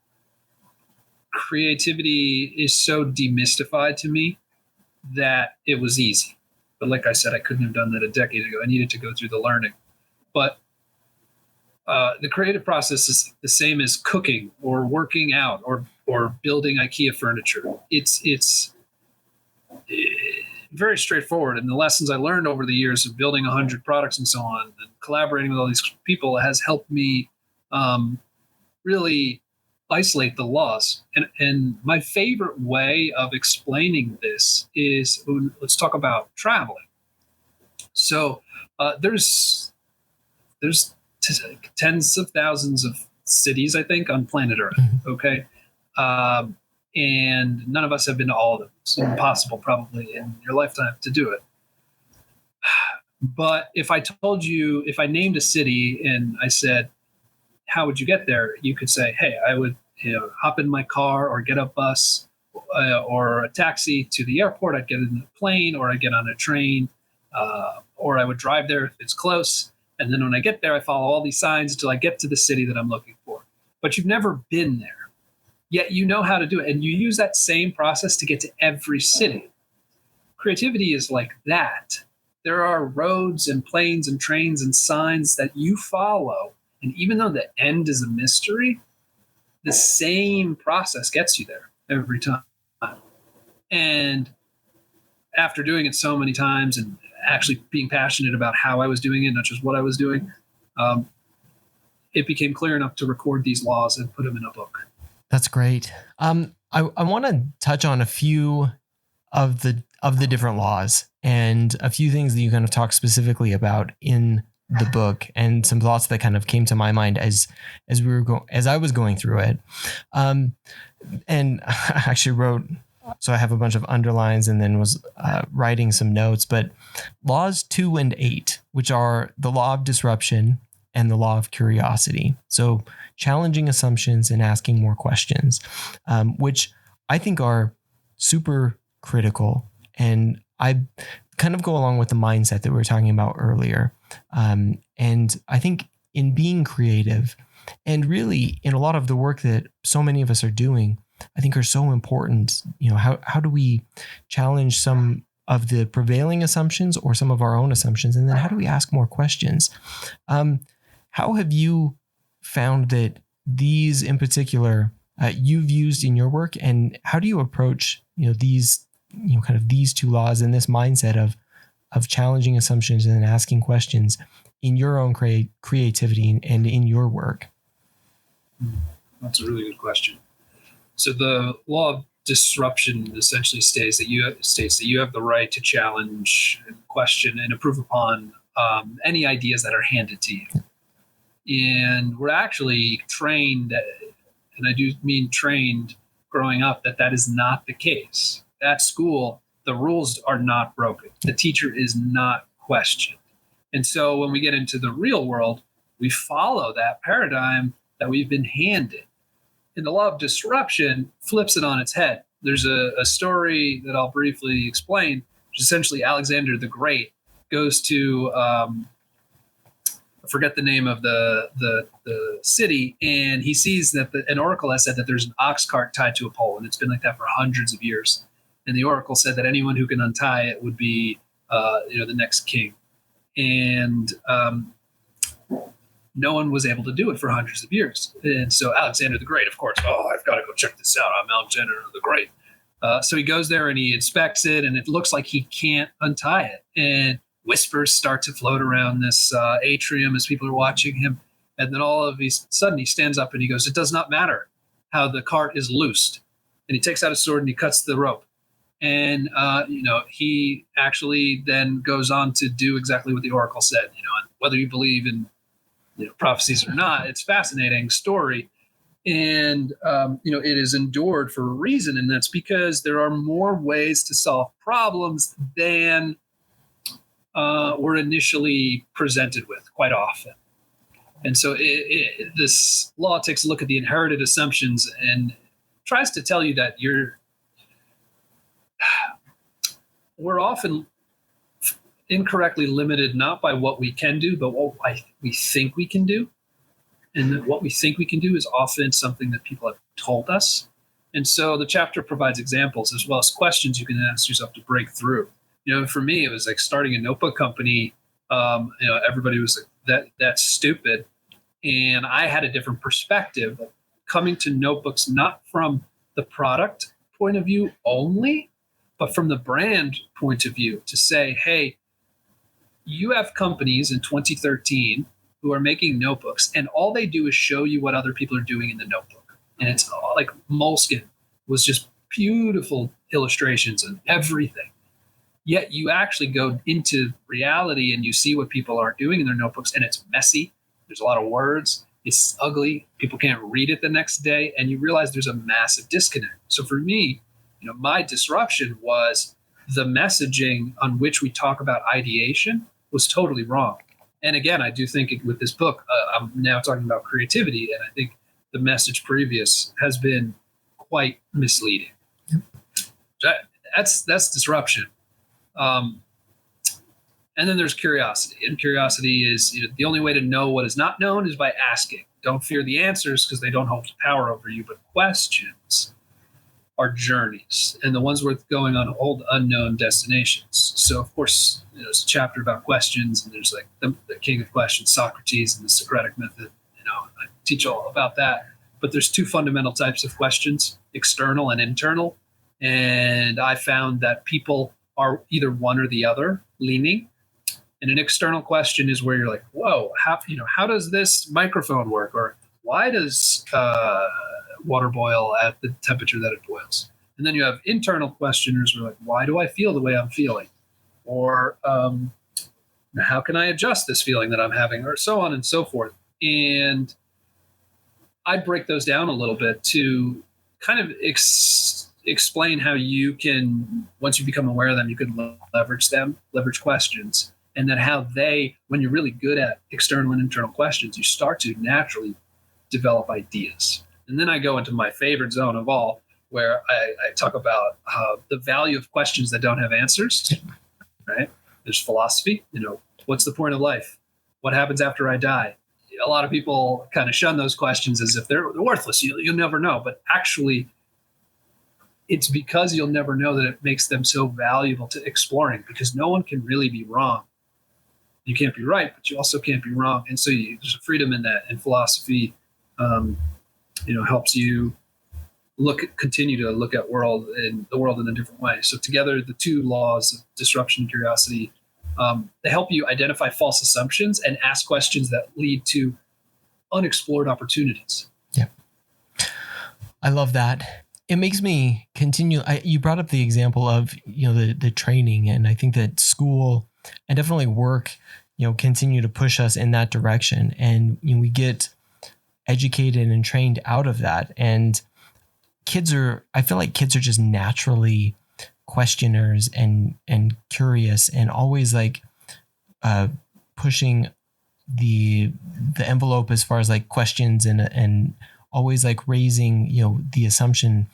creativity is so demystified to me that it was easy. But like I said, I couldn't have done that a decade ago. I needed to go through the learning. But the creative process is the same as cooking or working out or building IKEA furniture. It's very straightforward. And the lessons I learned over the years of building 100 products and so on, and collaborating with all these people, has helped me really isolate the laws. And my favorite way of explaining this is, let's talk about traveling. So there's tens of thousands of cities, I think, on planet Earth. Okay. And none of us have been to all of them. It's impossible probably in your lifetime to do it. But if I named a city and I said, how would you get there? You could say, hey, I would hop in my car or get a bus or a taxi to the airport. I'd get in a plane or I'd get on a train or I would drive there if it's close. And then when I get there, I follow all these signs until I get to the city that I'm looking for. But you've never been there, yet you know how to do it. And you use that same process to get to every city. Creativity is like that. There are roads and planes and trains and signs that you follow. And even though the end is a mystery, the same process gets you there every time. And after doing it so many times and actually being passionate about how I was doing it, not just what I was doing, it became clear enough to record these laws and put them in a book. That's great. I want to touch on a few of the different laws and a few things that you kind of talk specifically about in the book, and some thoughts that kind of came to my mind as I was going through it. And I actually wrote, so I have a bunch of underlines and then was writing some notes, but laws 2 and 8, which are the law of disruption and the law of curiosity. So challenging assumptions and asking more questions, which I think are super critical. And I kind of go along with the mindset that we were talking about earlier. And I think in being creative and really in a lot of the work that so many of us are doing, I think are so important. How do we challenge some of the prevailing assumptions or some of our own assumptions? And then how do we ask more questions? How have you found that these in particular you've used in your work, and how do you approach these kind of these two laws and this mindset of challenging assumptions and asking questions in your own creativity and in your work? That's a really good question. So the law of disruption essentially states that you have the right to challenge, and question, and improve upon any ideas that are handed to you. And we're actually trained, and I do mean trained growing up, that is not the case. At school, the rules are not broken. The teacher is not questioned. And so when we get into the real world, we follow that paradigm that we've been handed. And the law of disruption flips it on its head. There's a story that I'll briefly explain, which essentially Alexander the Great goes to, I forget the name of the city, and he sees that an oracle has said that there's an ox cart tied to a pole, and it's been like that for hundreds of years. And the oracle said that anyone who can untie it would be, the next king. And no one was able to do it for hundreds of years. And so Alexander the Great, of course, I've got to go check this out. I'm Alexander the Great. So he goes there and he inspects it, and it looks like he can't untie it. And whispers start to float around this atrium as people are watching him. And then all of a sudden he stands up and he goes, "It does not matter how the cart is loosed." And he takes out a sword and he cuts the rope. And, he actually then goes on to do exactly what the oracle said, and whether you believe in prophecies or not, it's a fascinating story. And, it is endured for a reason. And that's because there are more ways to solve problems than were initially presented with quite often. And so this law takes a look at the inherited assumptions and tries to tell you that we're often incorrectly limited not by what we can do, but what we think we can do. And that what we think we can do is often something that people have told us. And so the chapter provides examples as well as questions you can ask yourself to break through. For me, it was like starting a notebook company. Everybody was like, that's stupid. And I had a different perspective of coming to notebooks, not from the product point of view only, but from the brand point of view, to say, hey, you have companies in 2013 who are making notebooks, and all they do is show you what other people are doing in the notebook. and it's all like moleskin was just beautiful illustrations and everything. Yet you actually go into reality and you see what people are doing in their notebooks, and it's messy. There's a lot of words. It's ugly. People can't read it the next day, and you realize there's a massive disconnect. So for me, my disruption was the messaging on which we talk about ideation was totally wrong. And again, I do think with this book, I'm now talking about creativity, and I think the message previous has been quite misleading. Yep. That's disruption. And then there's curiosity. And curiosity is the only way to know what is not known is by asking. Don't fear the answers because they don't hold power over you, but questions are journeys, and the ones worth going on hold unknown destinations. So, of course, there's a chapter about questions, and there's like the king of questions, Socrates, and the Socratic method. I teach all about that. But there's two fundamental types of questions, external and internal. And I found that people are either one or the other leaning. And an external question is where you're like, whoa, how does this microphone work? Or why does water boil at the temperature that it boils? And then you have internal questioners who are like, why do I feel the way I'm feeling? Or how can I adjust this feeling that I'm having? Or so on and so forth. And I break those down a little bit to kind of explain how you can, once you become aware of them, you can leverage questions. And then how when you're really good at external and internal questions, you start to naturally develop ideas. And then I go into my favorite zone of all, where I talk about the value of questions that don't have answers, right? There's philosophy, what's the point of life? What happens after I die? A lot of people kind of shun those questions as if they're worthless. You'll never know. But actually, it's because you'll never know that it makes them so valuable to exploring, because no one can really be wrong. You can't be right, but you also can't be wrong. And so there's a freedom in that. And philosophy, helps you continue to look at the world in a different way. So together, the two laws of disruption and curiosity, they help you identify false assumptions and ask questions that lead to unexplored opportunities. Yeah. I love that. It makes me continue. You brought up the example of, the training, and I think that school and definitely work, continue to push us in that direction. And we get educated and trained out of that. And I feel like kids are just naturally questioners and curious, and always like pushing the envelope as far as like questions and always like raising, the assumption.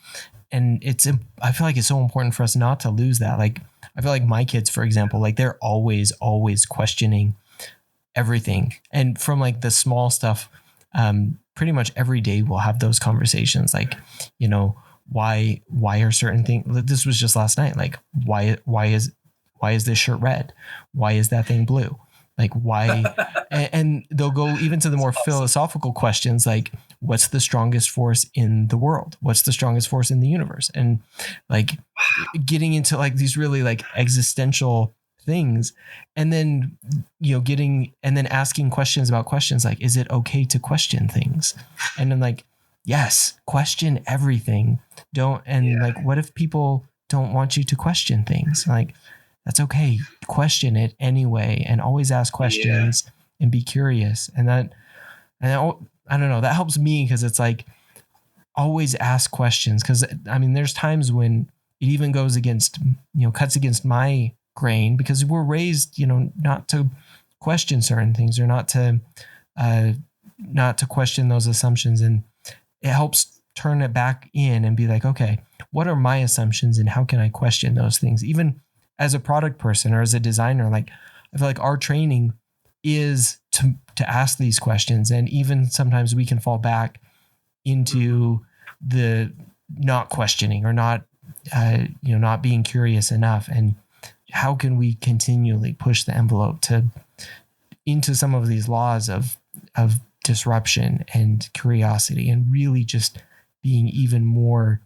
And I feel like it's so important for us not to lose that. Like, I feel like my kids, for example, like they're always questioning everything. And from like the small stuff, pretty much every day we'll have those conversations. Like, why are certain things, this was just last night. Like, why is this shirt red? Why is that thing blue? Like, why? and they'll go even to the more philosophical questions, like, what's the strongest force in the world? What's the strongest force in the universe? And like getting into like these really like existential things, and then, asking questions about questions. Like, is it okay to question things? And then like, yes, question everything. Like, what if people don't want you to question things? Like, that's okay. Question it anyway, and always ask questions and be curious. And I don't know, that helps me, because it's like, always ask questions. Because there's times when it even goes against, cuts against my grain, because we're raised, not to question certain things, or not to question those assumptions. And it helps turn it back in and be like, okay, what are my assumptions, and how can I question those things? Even as a product person or as a designer, like, I feel like our training is to ask these questions. And even sometimes we can fall back into the not questioning, or not being curious enough. And how can we continually push the envelope into some of these laws of disruption and curiosity, and really just being even more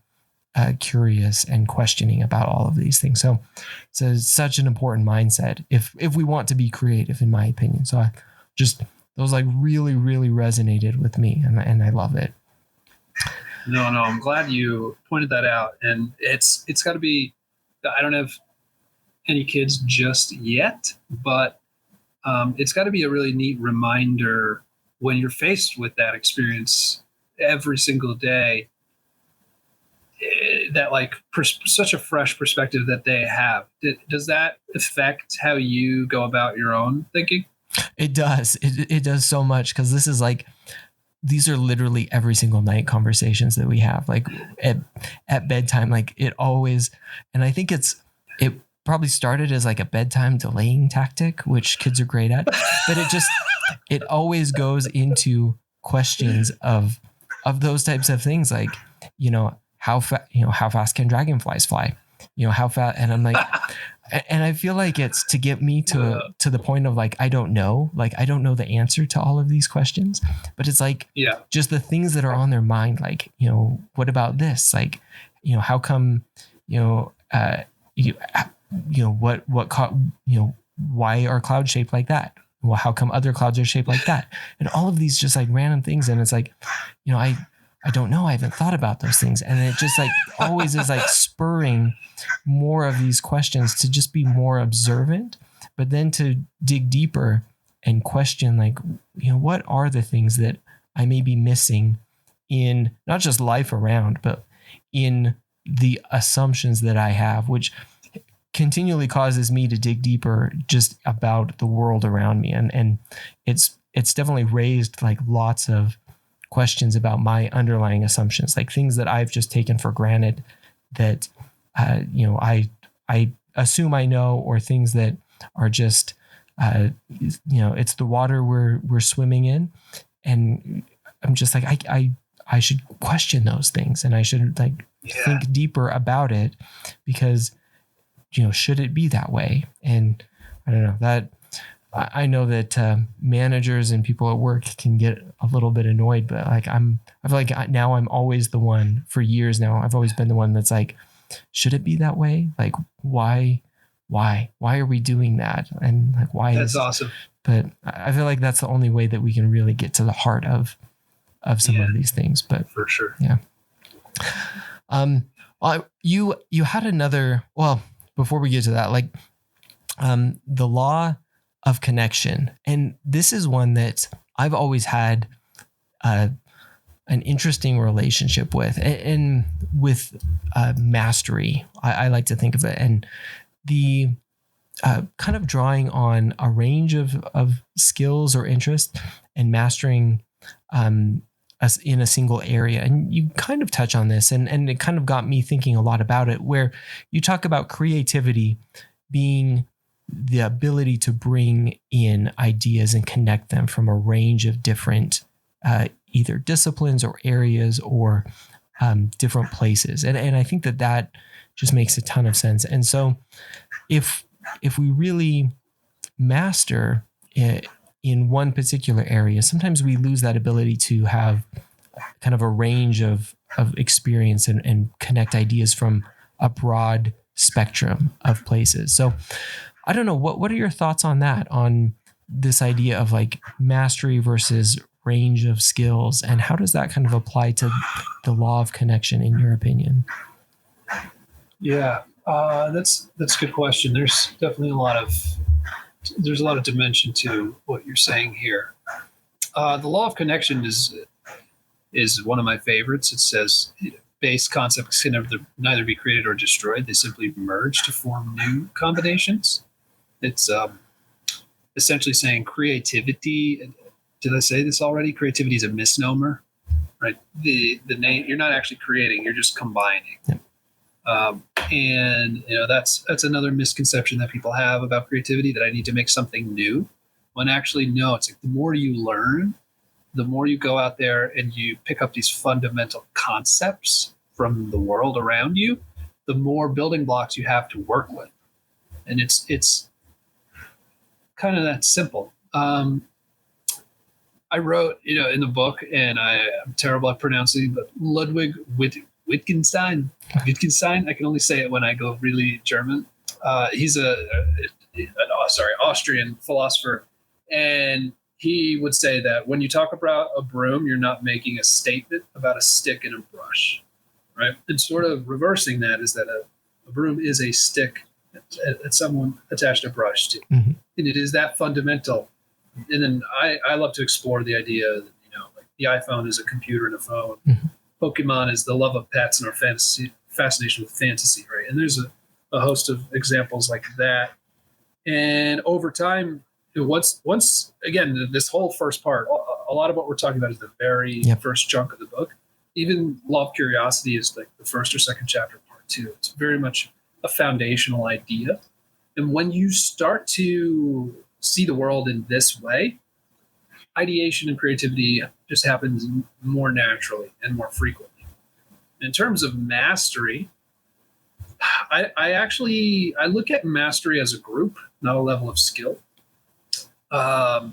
curious and questioning about all of these things. So it's such an important mindset if we want to be creative, in my opinion. So those like really, really resonated with me, and I love it. No, I'm glad you pointed that out. And it's got to be, I don't have any kids just yet, but it's got to be a really neat reminder when you're faced with that experience every single day, that like such a fresh perspective that they have. Does that affect how you go about your own thinking? It does. It does so much, because this is like, these are literally every single night conversations that we have, like at bedtime, like it always, and I think it probably started as like a bedtime delaying tactic, which kids are great at, but it always goes into questions of those types of things, like, how fast can dragonflies fly? How fast? And I'm like, and I feel like it's to get me to the point of like, I don't know the answer to all of these questions, but it's like, just the things that are on their mind. Like, what about this? Like, how come, why are clouds shaped like that? Well, how come other clouds are shaped like that? And all of these just like random things. And it's like, I don't know. I haven't thought about those things. And it just like always is like spurring more of these questions to just be more observant, but then to dig deeper and question, like, what are the things that I may be missing in not just life around, but in the assumptions that I have, which continually causes me to dig deeper just about the world around me. And it's definitely raised like lots of questions about my underlying assumptions, like things that I've just taken for granted that, I assume I know, or things that are just, it's the water we're swimming in. And I'm just like, I should question those things, and I should like think deeper about it, because, should it be that way? And I don't know that, I know that managers and people at work can get a little bit annoyed, but like I feel like now I'm always the one. For years now, I've always been the one that's like, should it be that way? Like, why are we doing that? And like, why? That's awesome. But I feel like that's the only way that we can really get to the heart of some of these things. But for sure, yeah. You had another. Well, before we get to that, like, the law of connection. And this is one that I've always had an interesting relationship with, and with mastery, I like to think of it. And the kind of drawing on a range of skills or interests, and mastering us in a single area. And you kind of touch on this, and it kind of got me thinking a lot about it, where you talk about creativity being the ability to bring in ideas and connect them from a range of different either disciplines or areas, or different places. And I think that just makes a ton of sense. And so if we really master it in one particular area, sometimes we lose that ability to have kind of a range of experience and connect ideas from a broad spectrum of places. So I don't know, what are your thoughts on that, on this idea of like mastery versus range of skills, and how does that kind of apply to the law of connection, in your opinion? Yeah, that's a good question. There's definitely a lot of dimension to what you're saying here. The law of connection is one of my favorites. It says base concepts can neither be created or destroyed. They simply merge to form new combinations. It's essentially saying creativity. Did I say this already? Creativity is a misnomer, right? The name, you're not actually creating; you're just combining. Yep. And that's another misconception that people have about creativity, that I need to make something new. When actually, no. It's like the more you learn, the more you go out there and you pick up these fundamental concepts from the world around you, the more building blocks you have to work with. And it's kind of that simple. I wrote, in the book, and I'm terrible at pronouncing, but Ludwig Wittgenstein. I can only say it when I go really German. He's an Austrian philosopher, and he would say that when you talk about a broom, you're not making a statement about a stick and a brush, right? And sort of reversing that is that a broom is a stick that someone attached a brush to. Mm-hmm. And it is that fundamental. And then I love to explore the idea that, like the iPhone is a computer and a phone. Mm-hmm. Pokemon is the love of pets and our fascination with fantasy, right? And there's a host of examples like that. And over time, once again, this whole first part, a lot of what we're talking about is the very first chunk of the book. Even Law of Curiosity is like the first or second chapter, part 2. It's very much a foundational idea. And when you start to see the world in this way, ideation and creativity just happens more naturally and more frequently. In terms of mastery, I look at mastery as a group, not a level of skill. At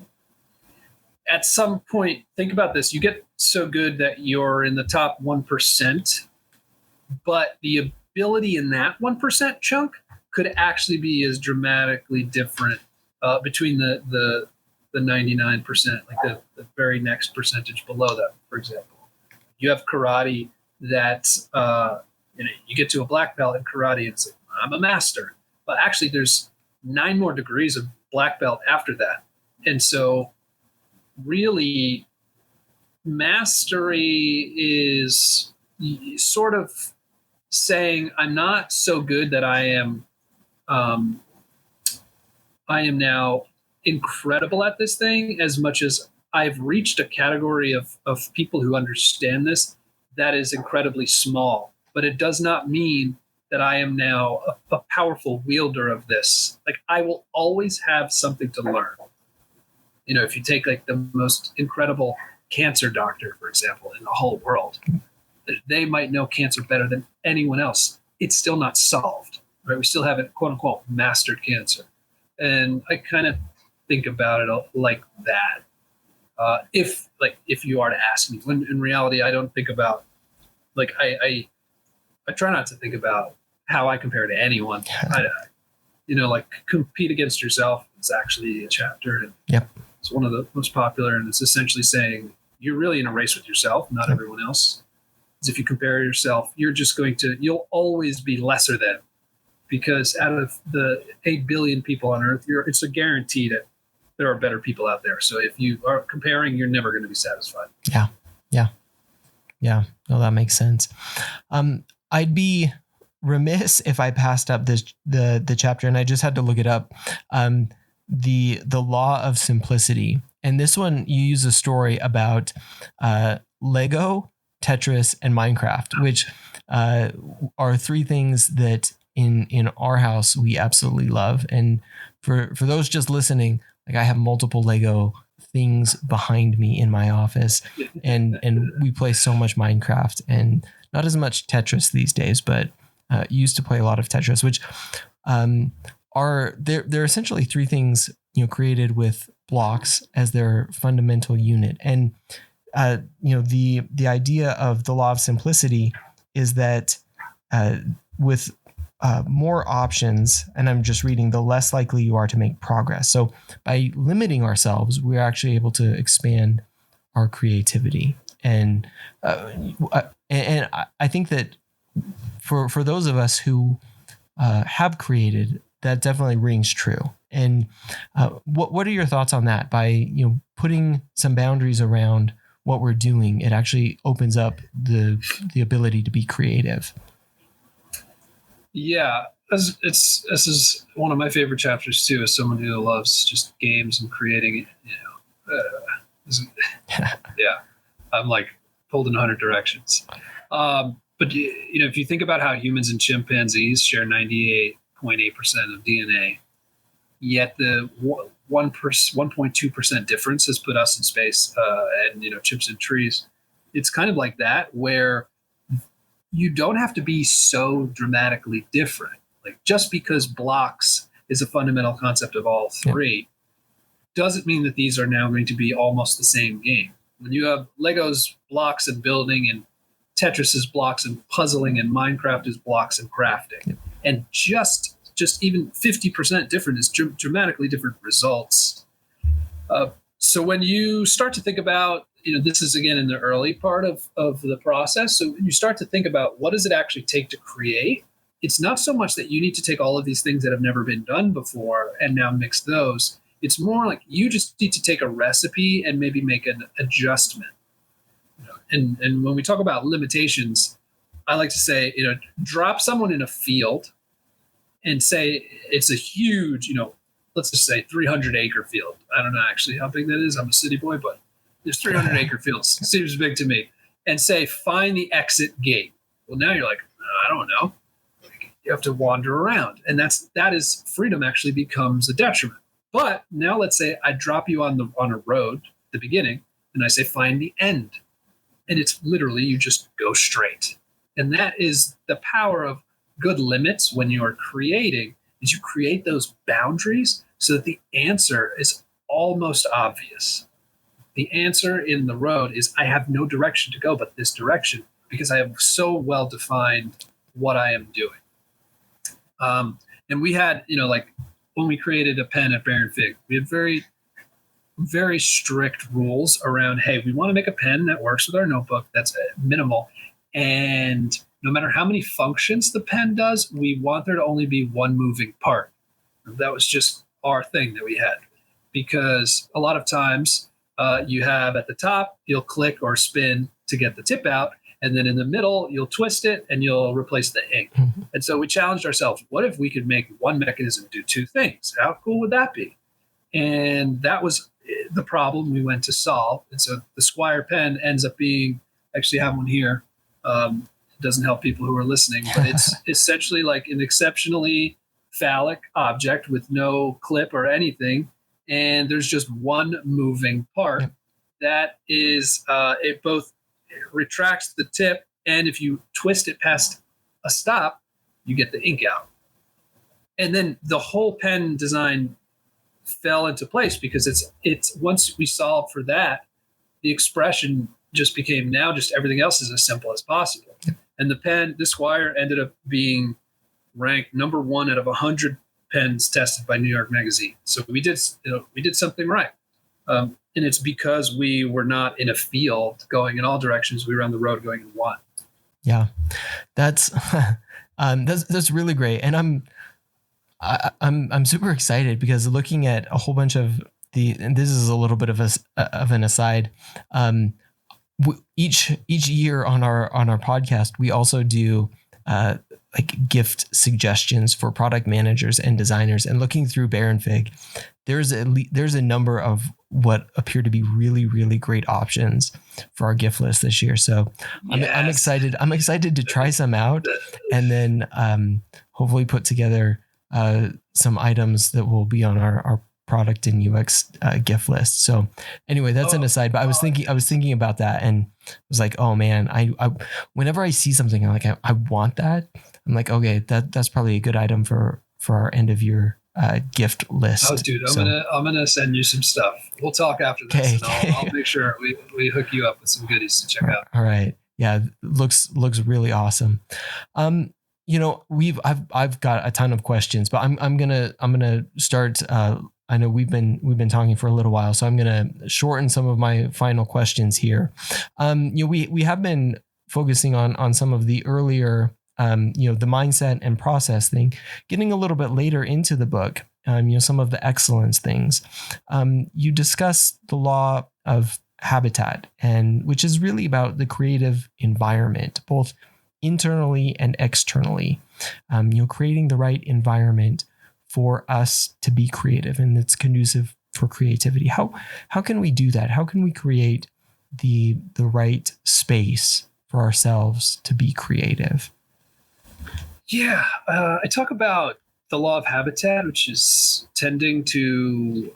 some point, think about this. You get so good that you're in the top 1%, but the ability in that 1% chunk could actually be as dramatically different between the 99%, like the very next percentage below that, for example. You have karate that, you get to a black belt in karate and it's like, I'm a master. But actually there's 9 more degrees of black belt after that. And so really mastery is sort of saying, I'm not so good that I am now incredible at this thing, as much as I've reached a category of people who understand this that is incredibly small. But it does not mean that I am now a powerful wielder of this. Like, I will always have something to learn. If you take like the most incredible cancer doctor, for example, in the whole world, they might know cancer better than anyone else. It's still not solved, right? We still haven't, quote unquote, mastered cancer. And I kind of think about it like that. If you are to ask me, when in reality, I don't think about, like, I try not to think about how I compare to anyone. Like Compete Against Yourself is actually a chapter. And it's one of the most popular. And it's essentially saying you're really in a race with yourself, not everyone else. Because if you compare yourself, you'll always be lesser than, because out of the 8 billion people on Earth, it's a guarantee that there are better people out there. So if you are comparing, you're never going to be satisfied. Yeah. No, that makes sense. I'd be remiss if I passed up the chapter, and I just had to look it up. The law of simplicity. And this one, you use a story about Lego, Tetris, and Minecraft, which are 3 things that in our house we absolutely love. And for those just listening, like, I have multiple Lego things behind me in my office, and we play so much Minecraft and not as much Tetris these days, but used to play a lot of Tetris, which they're essentially 3 things created with blocks as their fundamental unit. And the idea of the law of simplicity is that with more options, and I'm just reading, the less likely you are to make progress. So by limiting ourselves, we're actually able to expand our creativity. And I think that for those of us who have created, that definitely rings true. And what are your thoughts on that? By putting some boundaries around what we're doing, it actually opens up the ability to be creative. Yeah, this is one of my favorite chapters too, as someone who loves just games and creating. I'm like pulled in 100 directions. But if you think about how humans and chimpanzees share 98.8% of DNA, yet the 1.2% difference has put us in space, and chimps and trees. It's kind of like that, where you don't have to be so dramatically different. Like, just because blocks is a fundamental concept of all 3 doesn't mean that these are now going to be almost the same game. When you have Legos blocks and building, and Tetris is blocks and puzzling, and Minecraft is blocks and crafting, and just even 50% different is dramatically different results. So when you start to think about, this is again in the early part of the process. So when you start to think about what does it actually take to create, it's not so much that you need to take all of these things that have never been done before and now mix those. It's more like you just need to take a recipe and maybe make an adjustment. And when we talk about limitations, I like to say, drop someone in a field and say it's a huge, let's just say 300-acre field. I don't know actually how big that is. I'm a city boy, but there's 300-acre fields. Seems big to me. And say, find the exit gate. Well, now you're like, I don't know. You have to wander around. And that is freedom actually becomes a detriment. But now let's say I drop you on a road, the beginning, and I say, find the end. And it's literally, you just go straight. And that is the power of good limits when you're creating, is you create those boundaries so that the answer is almost obvious. The answer in the road is I have no direction to go but this direction because I have so well defined what I am doing. And we had, like when we created a pen at Baronfig, we had very, very strict rules around, hey, we want to make a pen that works with our notebook that's minimal. And no matter how many functions the pen does, we want there to only be one moving part. That was just our thing that we had. Because a lot of times you have at the top, you'll click or spin to get the tip out. And then in the middle, you'll twist it and you'll replace the ink. Mm-hmm. And so we challenged ourselves, what if we could make one mechanism do two things? How cool would that be? And that was the problem we went to solve. And so the Squire pen ends up being, actually have one here. It doesn't help people who are listening, but it's essentially like an exceptionally phallic object with no clip or anything. And there's just one moving part that is, it both retracts the tip, and if you twist it past a stop, you get the ink out. And then the whole pen design fell into place because it's once we solved for that, the expression just became now just everything else is as simple as possible. And the Squire ended up being ranked number 1 out of 100 pens tested by New York Magazine. So we did something right. And it's because we were not in a field going in all directions. We were on the road going in one. Yeah, that's really great. And I'm super excited because looking at a whole bunch of and this is a little bit of an aside. Each year on our podcast, we also do like gift suggestions for product managers and designers. And looking through Baronfig, there's a number of what appear to be really, really great options for our gift list this year. So I'm excited. I'm excited to try some out and then hopefully put together some items that will be on our product and UX gift list. So anyway, that's an aside, but I was thinking about that and was like, oh man, I whenever I see something, I'm like, I want that. I'm like, okay, that's probably a good item for our end of year gift list. Oh dude, I'm gonna send you some stuff. We'll talk after this. Okay. And I'll make sure we hook you up with some goodies to check out. All right. Yeah. Looks really awesome. I've got a ton of questions, but I'm gonna start. I know we've been talking for a little while, so I'm gonna shorten some of my final questions here. We have been focusing on some of the earlier, the mindset and process thing, getting a little bit later into the book. Some of the excellence things. You discuss the law of habitat, and which is really about the creative environment, both internally and externally. Creating the right environment for us to be creative and it's conducive for creativity. How can we do that? How can we create the right space for ourselves to be creative? Yeah, I talk about the law of habitat, which is tending to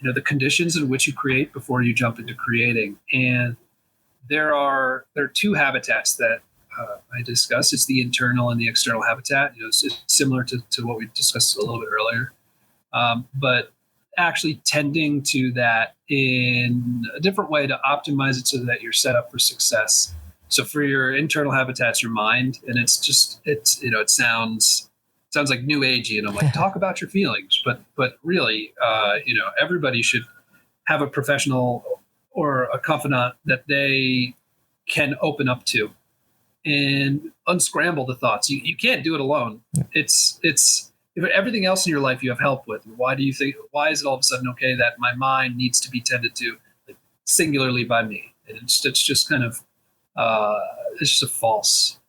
the conditions in which you create before you jump into creating. And there are 2 habitats that I discussed. It's the internal and the external habitat. It's similar to what we discussed a little bit earlier, but actually tending to that in a different way to optimize it so that you're set up for success. So for your internal habitats, your mind, and it sounds like new agey, and I'm like, talk about your feelings, but really, everybody should have a professional or a confidant that they can open up to and unscramble the thoughts. You can't do it alone. It's if everything else in your life you have help with. Why is it all of a sudden okay that my mind needs to be tended to singularly by me? And it's just kind of it's just a false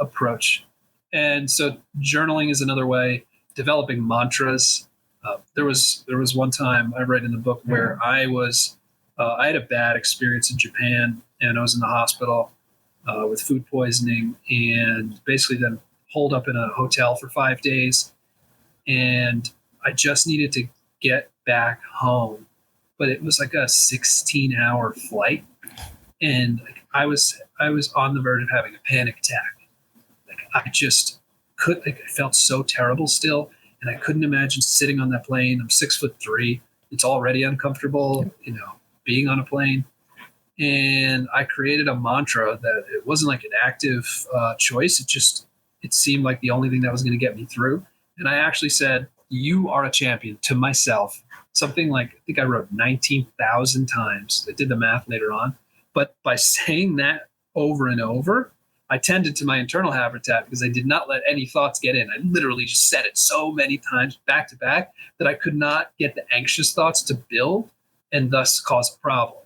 approach. And so journaling is another way. Developing mantras. There was one time I write in the book where I had a bad experience in Japan, and I was in the hospital with food poisoning, and basically then holed up in a hotel for 5 days. And I just needed to get back home, but it was like a 16-hour flight, and I was on the verge of having a panic attack. I just I felt so terrible still, and I couldn't imagine sitting on that plane. I'm 6'3". It's already uncomfortable, being on a plane. And I created a mantra that it wasn't like an active choice. It seemed like the only thing that was going to get me through. And I actually said, "You are a champion," to myself. Something like, I think I wrote 19,000 times. I did the math later on. But by saying that over and over, I tended to my internal habitat because I did not let any thoughts get in. I literally just said it so many times back to back that I could not get the anxious thoughts to build and thus cause a problem.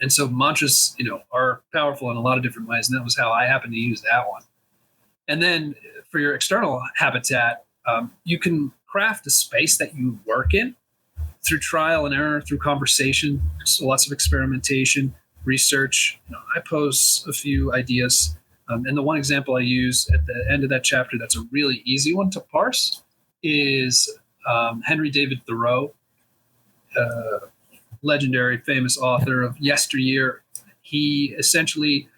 And so mantras, are powerful in a lot of different ways. And that was how I happened to use that one. And then for your external habitat, you can craft a space that you work in through trial and error, through conversation, so lots of experimentation, research. I pose a few ideas. And the one example I use at the end of that chapter that's a really easy one to parse is Henry David Thoreau, legendary, famous author of yesteryear. He essentially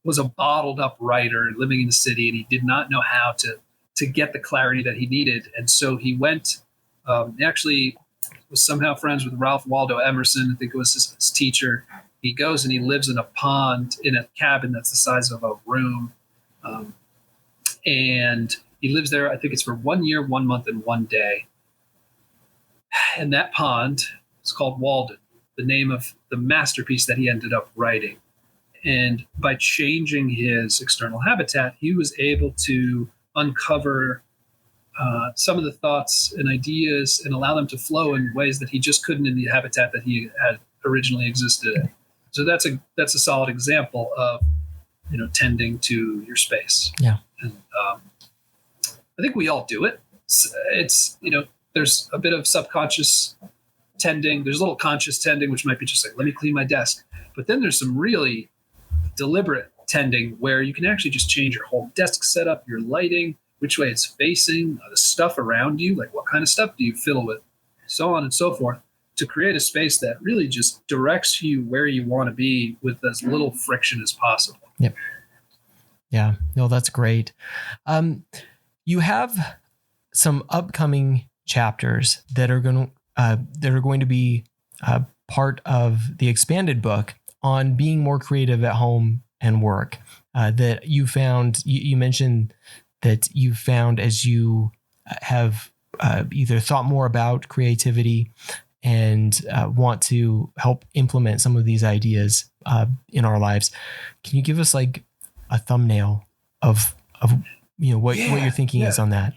was a bottled up writer living in the city, and he did not know how to get the clarity that he needed. And so he went, he actually was somehow friends with Ralph Waldo Emerson. I think it was his teacher. He goes and he lives in a pond in a cabin that's the size of a room. And he lives there, I think it's for 1 year, 1 month, and 1 day. And that pond is called Walden, the name of the masterpiece that he ended up writing. And by changing his external habitat, he was able to uncover some of the thoughts and ideas and allow them to flow in ways that he just couldn't in the habitat that he had originally existed in. So that's a solid example of tending to your space. Yeah, and I think we all do it. It's there's a bit of subconscious tending. There's a little conscious tending, which might be just like, let me clean my desk. But then there's some really deliberate tending where you can actually just change your whole desk setup, your lighting, which way it's facing, the stuff around you, like what kind of stuff do you fill with, so on and so forth, to create a space that really just directs you where you want to be with as little friction as possible. Yep. Yeah. No, that's great. You have some upcoming chapters that are going to be part of the expanded book on being more creative at home and work. That you found, you mentioned that you found as you have either thought more about creativity and want to help implement some of these ideas in our lives. Can you give us like a thumbnail of what your thinking is on that?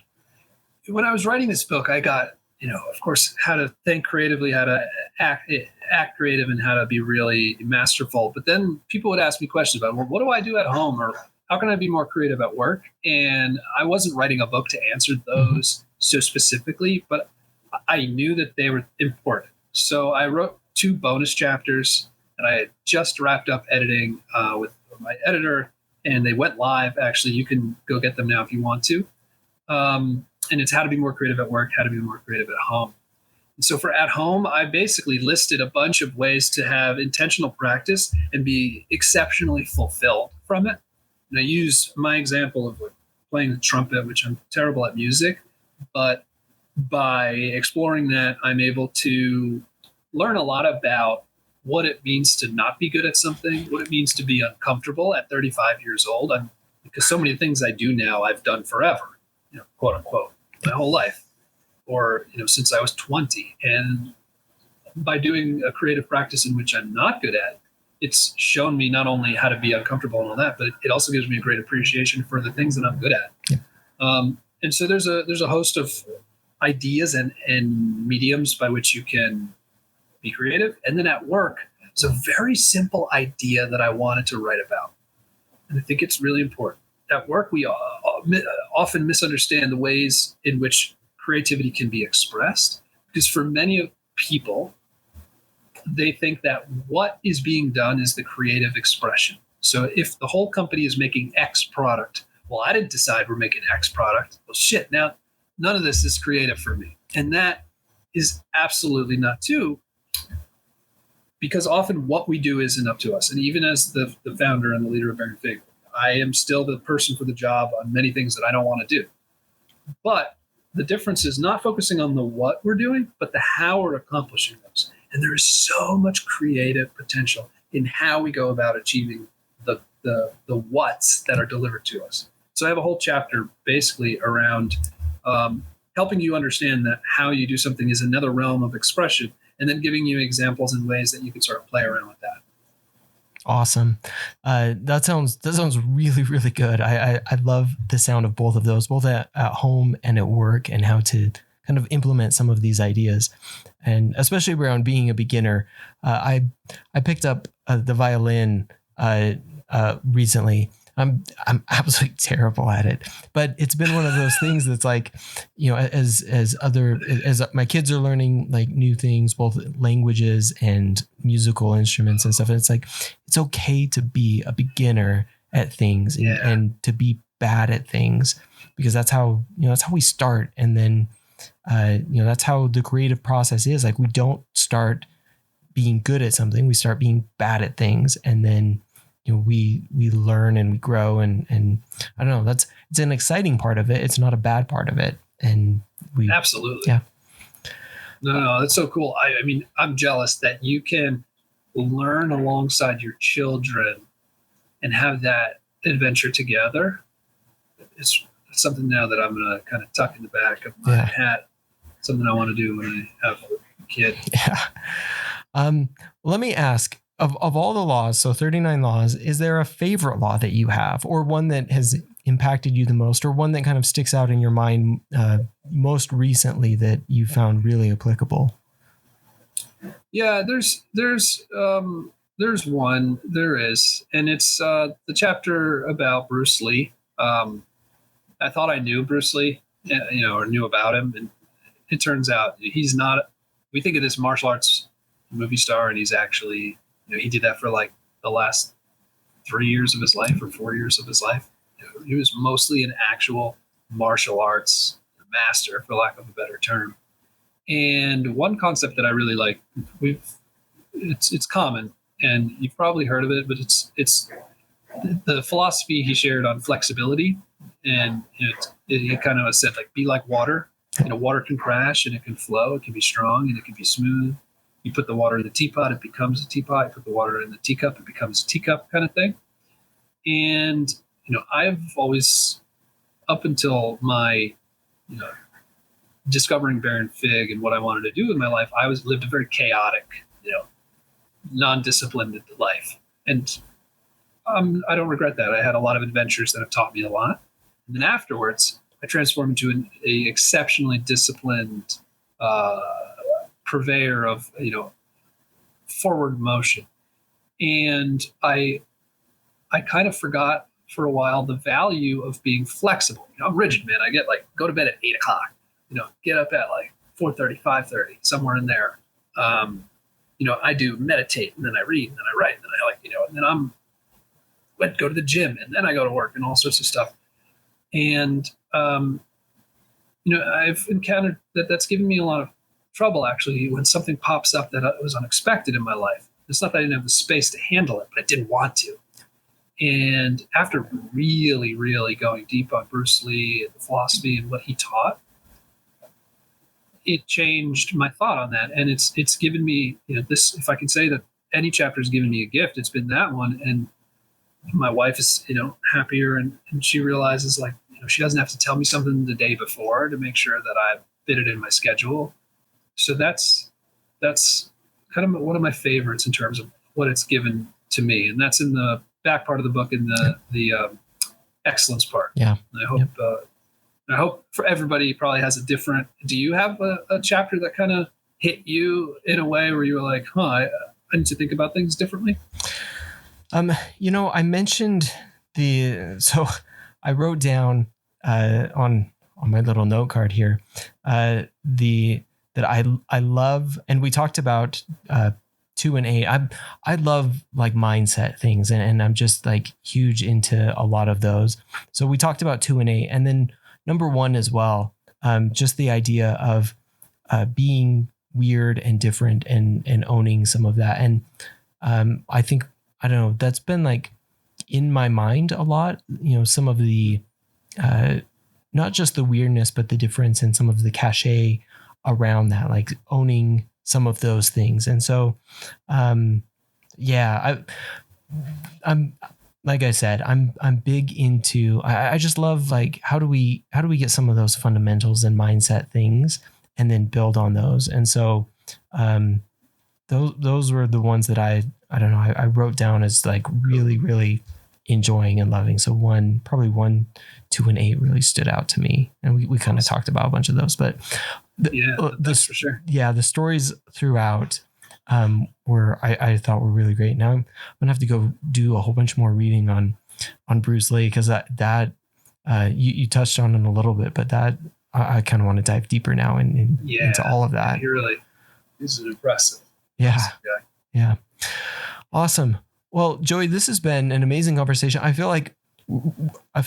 When I was writing this book, I got, of course, how to think creatively, how to act creative, and how to be really masterful. But then people would ask me questions about, well, what do I do at home? Or how can I be more creative at work? And I wasn't writing a book to answer those so specifically, but I knew that they were important. So I wrote 2 bonus chapters, and I had just wrapped up editing with my editor, and they went live. Actually, you can go get them now if you want to. And it's how to be more creative at work, how to be more creative at home. And so for at home, I basically listed a bunch of ways to have intentional practice and be exceptionally fulfilled from it. And I use my example of playing the trumpet, which I'm terrible at music, but by exploring that, I'm able to learn a lot about what it means to not be good at something, what it means to be uncomfortable at 35 years old. Because so many things I do now, I've done forever, quote unquote, my whole life. or, since I was 20. And by doing a creative practice in which I'm not good at, it's shown me not only how to be uncomfortable and all that, but it also gives me a great appreciation for the things that I'm good at. Yeah. And so there's a host of ideas and mediums by which you can be creative. And then at work, it's a very simple idea that I wanted to write about. And I think it's really important. At work, we often misunderstand the ways in which creativity can be expressed, because for many people, they think that what is being done is the creative expression. So if the whole company is making X product, well, I didn't decide we're making X product. Well, shit, now none of this is creative for me. And that is absolutely not true, because often what we do isn't up to us. And even as the founder and the leader of Baronfig, I am still the person for the job on many things that I don't want to do. But the difference is not focusing on the what we're doing, but the how we're accomplishing those. And there is so much creative potential in how we go about achieving the whats that are delivered to us. So I have a whole chapter basically around helping you understand that how you do something is another realm of expression, and then giving you examples and ways that you can sort of play around with that. Awesome. That sounds really, really good. I love the sound of both of those, both at home and at work, and how to kind of implement some of these ideas. And especially around being a beginner. I picked up the violin recently. I'm absolutely terrible at it, but it's been one of those things that's like, as my kids are learning like new things, both languages and musical instruments and stuff. And it's like, it's okay to be a beginner at things and to be bad at things, because that's how we start. And then, that's how the creative process is. Like, we don't start being good at something. We start being bad at things. And then, we learn and we grow, and I don't know, it's an exciting part of it. It's not a bad part of it. And we absolutely. Yeah. No, that's so cool. I mean, I'm jealous that you can learn alongside your children and have that adventure together. It's something now that I'm going to kind of tuck in the back of my hat. Something I want to do when I have a kid. Yeah. Let me ask, of all the laws, so 39 laws, is there a favorite law that you have, or one that has impacted you the most, or one that kind of sticks out in your mind most recently that you found really applicable? Yeah, there's one, there is, and it's the chapter about Bruce Lee. I thought I knew Bruce Lee, or knew about him, and it turns out he's not. We think of this martial arts movie star, and he's actually, he did that for like the last 3 years of his life or 4 years of his life. He was mostly an actual martial arts master, for lack of a better term. And one concept that I really like, it's common, and you've probably heard of it, but it's the philosophy he shared on flexibility. And he kind of said, like, be like water. Water can crash and it can flow. It can be strong and it can be smooth. You put the water in the teapot, it becomes a teapot. You put the water in the teacup, it becomes a teacup, kind of thing. And, I've always, up until my, discovering Baronfig and what I wanted to do in my life, I lived a very chaotic, non-disciplined life. And I don't regret that. I had a lot of adventures that have taught me a lot. And then afterwards, I transformed into an exceptionally disciplined purveyor of, forward motion. And I kind of forgot for a while the value of being flexible. I'm rigid, man. I get go to bed at 8 o'clock, get up at 4:30, 5:30, somewhere in there. I do meditate, and then I read, and then I write, and then and then go to the gym, and then I go to work, and all sorts of stuff. And, I've encountered that's given me a lot of trouble, actually, when something pops up that was unexpected in my life. It's not that I didn't have the space to handle it, but I didn't want to. And after really, really going deep on Bruce Lee and the philosophy and what he taught, it changed my thought on that. And it's given me, this, if I can say that any chapter has given me a gift, it's been that one. And my wife is, happier, and she realizes she doesn't have to tell me something the day before to make sure that fit it in my schedule. So that's kind of one of my favorites in terms of what it's given to me, and that's in the back part of the book in the excellence part. Yeah, and I hope for everybody probably has a different. Do you have a chapter that kind of hit you in a way where you were like, I need to think about things differently? I mentioned so I wrote down on my little note card here that I love, and we talked about 2 and 8. I love like mindset things, and I'm just like huge into a lot of those. So we talked about 2 and 8, and then number 1 as well. Just the idea of being weird and different and owning some of that. And I think, I don't know, that's been like in my mind a lot, some of the, not just the weirdness, but the difference in some of the cachet around that, like owning some of those things. And so, I'm, like I said, I'm big into, I just love like, how do we get some of those fundamentals and mindset things and then build on those. And so, those were the ones that I don't know, I wrote down as like really, really enjoying and loving. So probably 1, 2, and 8 really stood out to me. And we kind of talked about a bunch of those, but that's for sure. Yeah. The stories throughout, I thought were really great. Now I'm gonna have to go do a whole bunch more reading on Bruce Lee, because that you touched on it a little bit, but that I kind of want to dive deeper now into all of that. This is impressive. Yeah. Yeah. Awesome. Well, Joey, this has been an amazing conversation. I feel like I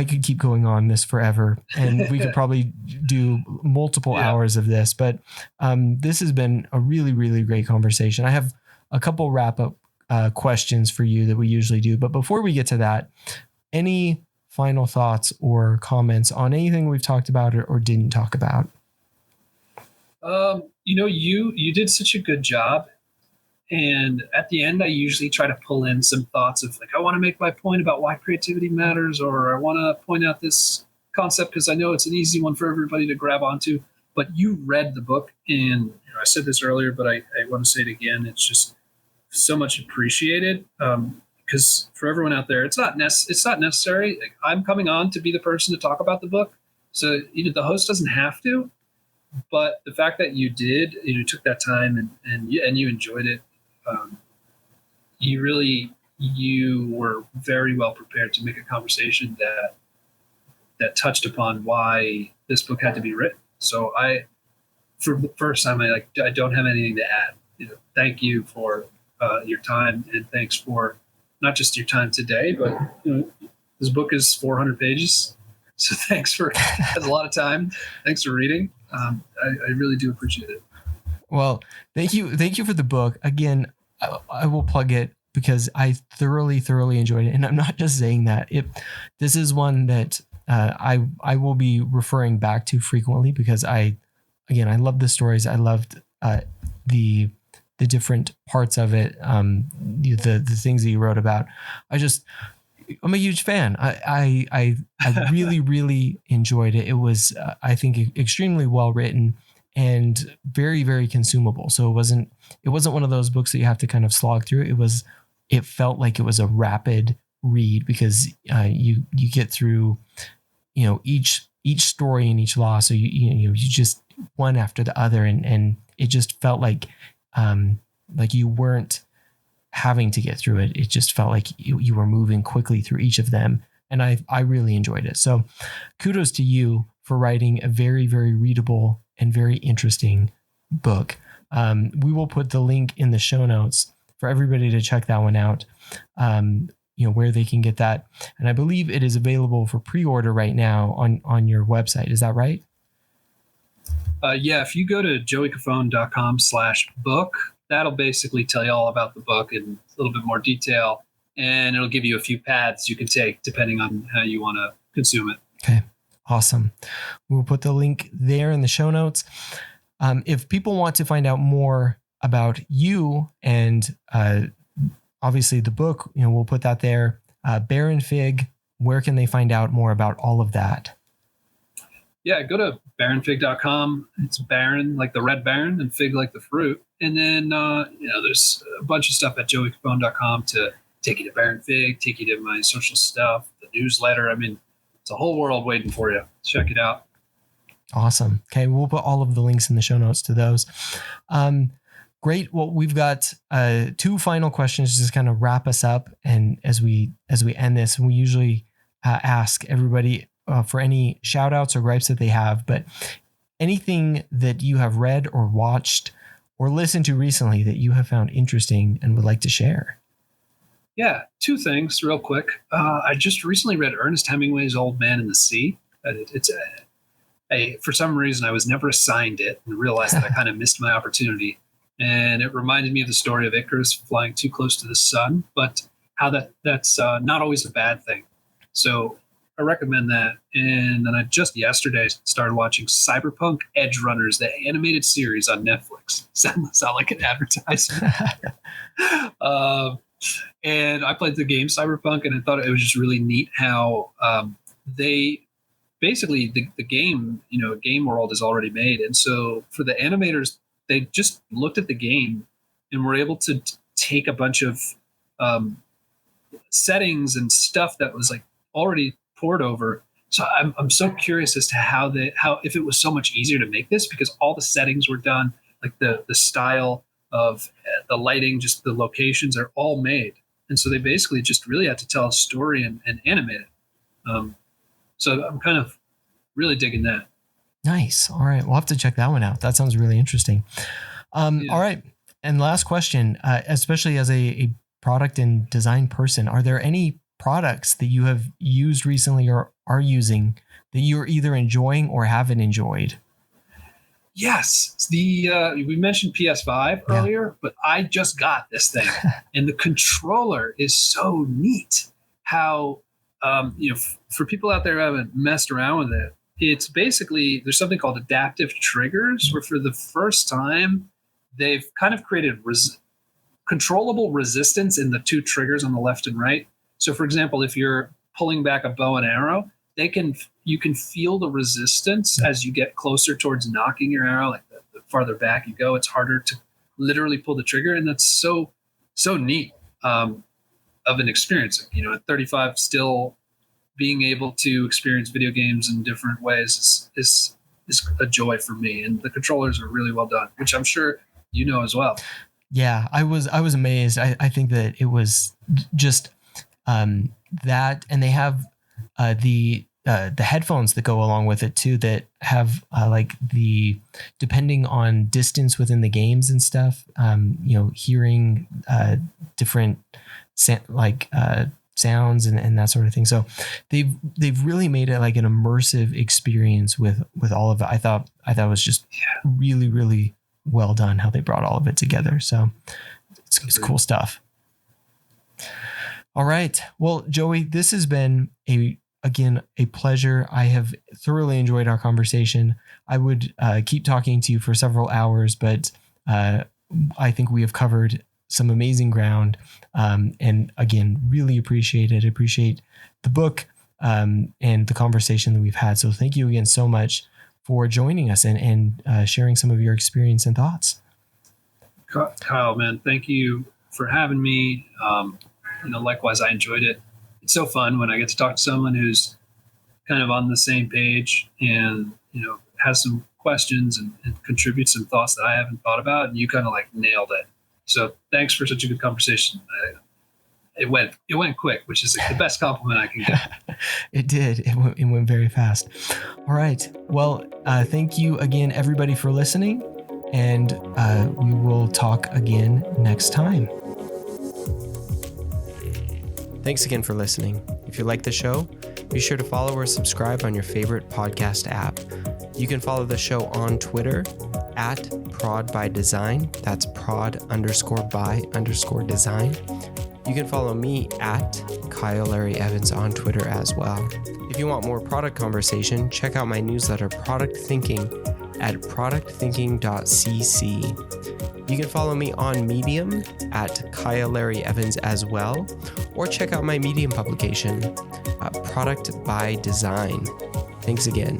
could keep going on this forever, and we could probably do multiple hours of this, but this has been a really, really great conversation. I have a couple wrap up questions for you that we usually do, but before we get to that, any final thoughts or comments on anything we've talked about or didn't talk about? You did such a good job. And at the end, I usually try to pull in some thoughts of like, I want to make my point about why creativity matters, or I want to point out this concept because I know it's an easy one for everybody to grab onto. But you read the book, and I said this earlier, but I want to say it again. It's just so much appreciated, because for everyone out there, it's not necessary. Like, I'm coming on to be the person to talk about the book, so the host doesn't have to. But the fact that you did, took that time and you enjoyed it. You were very well prepared to make a conversation that touched upon why this book had to be written. So for the first time, I don't have anything to add. Thank you for your time, and thanks for not just your time today, but this book is 400 pages. So thanks for that's a lot of time. Thanks for reading. I really do appreciate it. Well, thank you for the book. Again, I will plug it because I thoroughly enjoyed it. And I'm not just saying that. This is one that I will be referring back to frequently, because I love the stories. I loved the different parts of it, the things that you wrote about. I'm a huge fan. I really, really enjoyed it. It was, I think, extremely well written and very, very consumable. So it wasn't one of those books that you have to kind of slog through. It felt like it was a rapid read, because you get through, each story and each law. So you just one after the other, and it just felt like you weren't having to get through it. It just felt like you were moving quickly through each of them. And I really enjoyed it. So kudos to you for writing a very, very readable and very interesting book. We will put the link in the show notes for everybody to check that one out, where they can get that. And I believe it is available for pre-order right now on your website. Is that right? Yeah. If you go to joeycofone.com/book, that'll basically tell you all about the book in a little bit more detail, and it'll give you a few paths you can take depending on how you want to consume it. Okay, awesome. We'll put the link there in the show notes. If people want to find out more about you and obviously the book, we'll put that there. Baronfig, where can they find out more about all of that? Yeah, go to baronfig.com. It's Baron, like the Red Baron, and fig like the fruit. And then, there's a bunch of stuff at joeycofone.com to take you to Baronfig, take you to my social stuff, the newsletter. I mean, it's a whole world waiting for you. Check it out. Awesome. Okay, we'll put all of the links in the show notes to those. Great. Well, we've got 2 final questions to just kind of wrap us up. And as we end this, we usually ask everybody for any shout outs or gripes that they have, but anything that you have read or watched or listened to recently that you have found interesting and would like to share. Yeah, 2 things real quick. I just recently read Ernest Hemingway's Old Man and the Sea. It's for some reason, I was never assigned it and realized that I kind of missed my opportunity. And it reminded me of the story of Icarus flying too close to the sun, but how that's not always a bad thing. So I recommend that. And then I just yesterday started watching Cyberpunk Edge Runners, the animated series on Netflix. Sound like an advertisement. And I played the game Cyberpunk, and I thought it was just really neat how they basically the game, game world is already made. And so for the animators, they just looked at the game and were able to take a bunch of settings and stuff that was like already poured over. So I'm so curious as to how if it was so much easier to make this, because all the settings were done, like the style of the lighting, just the locations are all made. And so they basically just really had to tell a story and animate it. So I'm kind of really digging that. Nice. All right. We'll have to check that one out. That sounds really interesting. All right. And last question, especially as a product and design person, are there any products that you have used recently or are using that you're either enjoying or haven't enjoyed? Yes. We mentioned PS5 earlier, but I just got this thing and the controller is so neat. How, for people out there who haven't messed around with it, it's basically, there's something called adaptive triggers, where for the first time, they've kind of created controllable resistance in the 2 triggers on the left and right. So for example, if you're pulling back a bow and arrow, you can feel the resistance as you get closer towards knocking your arrow. Like the farther back you go, it's harder to literally pull the trigger. And that's so neat of an experience. At 35, still being able to experience video games in different ways is a joy for me. And the controllers are really well done, which I'm sure as well. Yeah, I was amazed. I think that it was just that, and they have the headphones that go along with it too, that have depending on distance within the games and stuff, hearing different sounds and that sort of thing. So they've really made it like an immersive experience with all of it. I thought it was just really, really well done how they brought all of it together. So it's cool stuff. All right. Well, Joey, this has been a pleasure. I have thoroughly enjoyed our conversation. I would keep talking to you for several hours, but I think we have covered some amazing ground. And again, really appreciate it. Appreciate the book and the conversation that we've had. So thank you again so much for joining us and sharing some of your experience and thoughts. Kyle, man, thank you for having me. Likewise, I enjoyed it. It's so fun when I get to talk to someone who's kind of on the same page and, has some questions and contributes some thoughts that I haven't thought about. And you kind of nailed it. So thanks for such a good conversation. It went quick, which is the best compliment I can get. It did. It went very fast. All right. Well, thank you again, everybody, for listening. And we will talk again next time. Thanks again for listening. If you like the show, be sure to follow or subscribe on your favorite podcast app. You can follow the show on Twitter at prod_by_design. That's prod_by_design. You can follow me at Kyle Larry Evans on Twitter as well. If you want more product conversation, check out my newsletter, Product Thinking, at productthinking.cc. You can follow me on Medium at Kyle Larry Evans as well, or check out my Medium publication, Product by Design. Thanks again.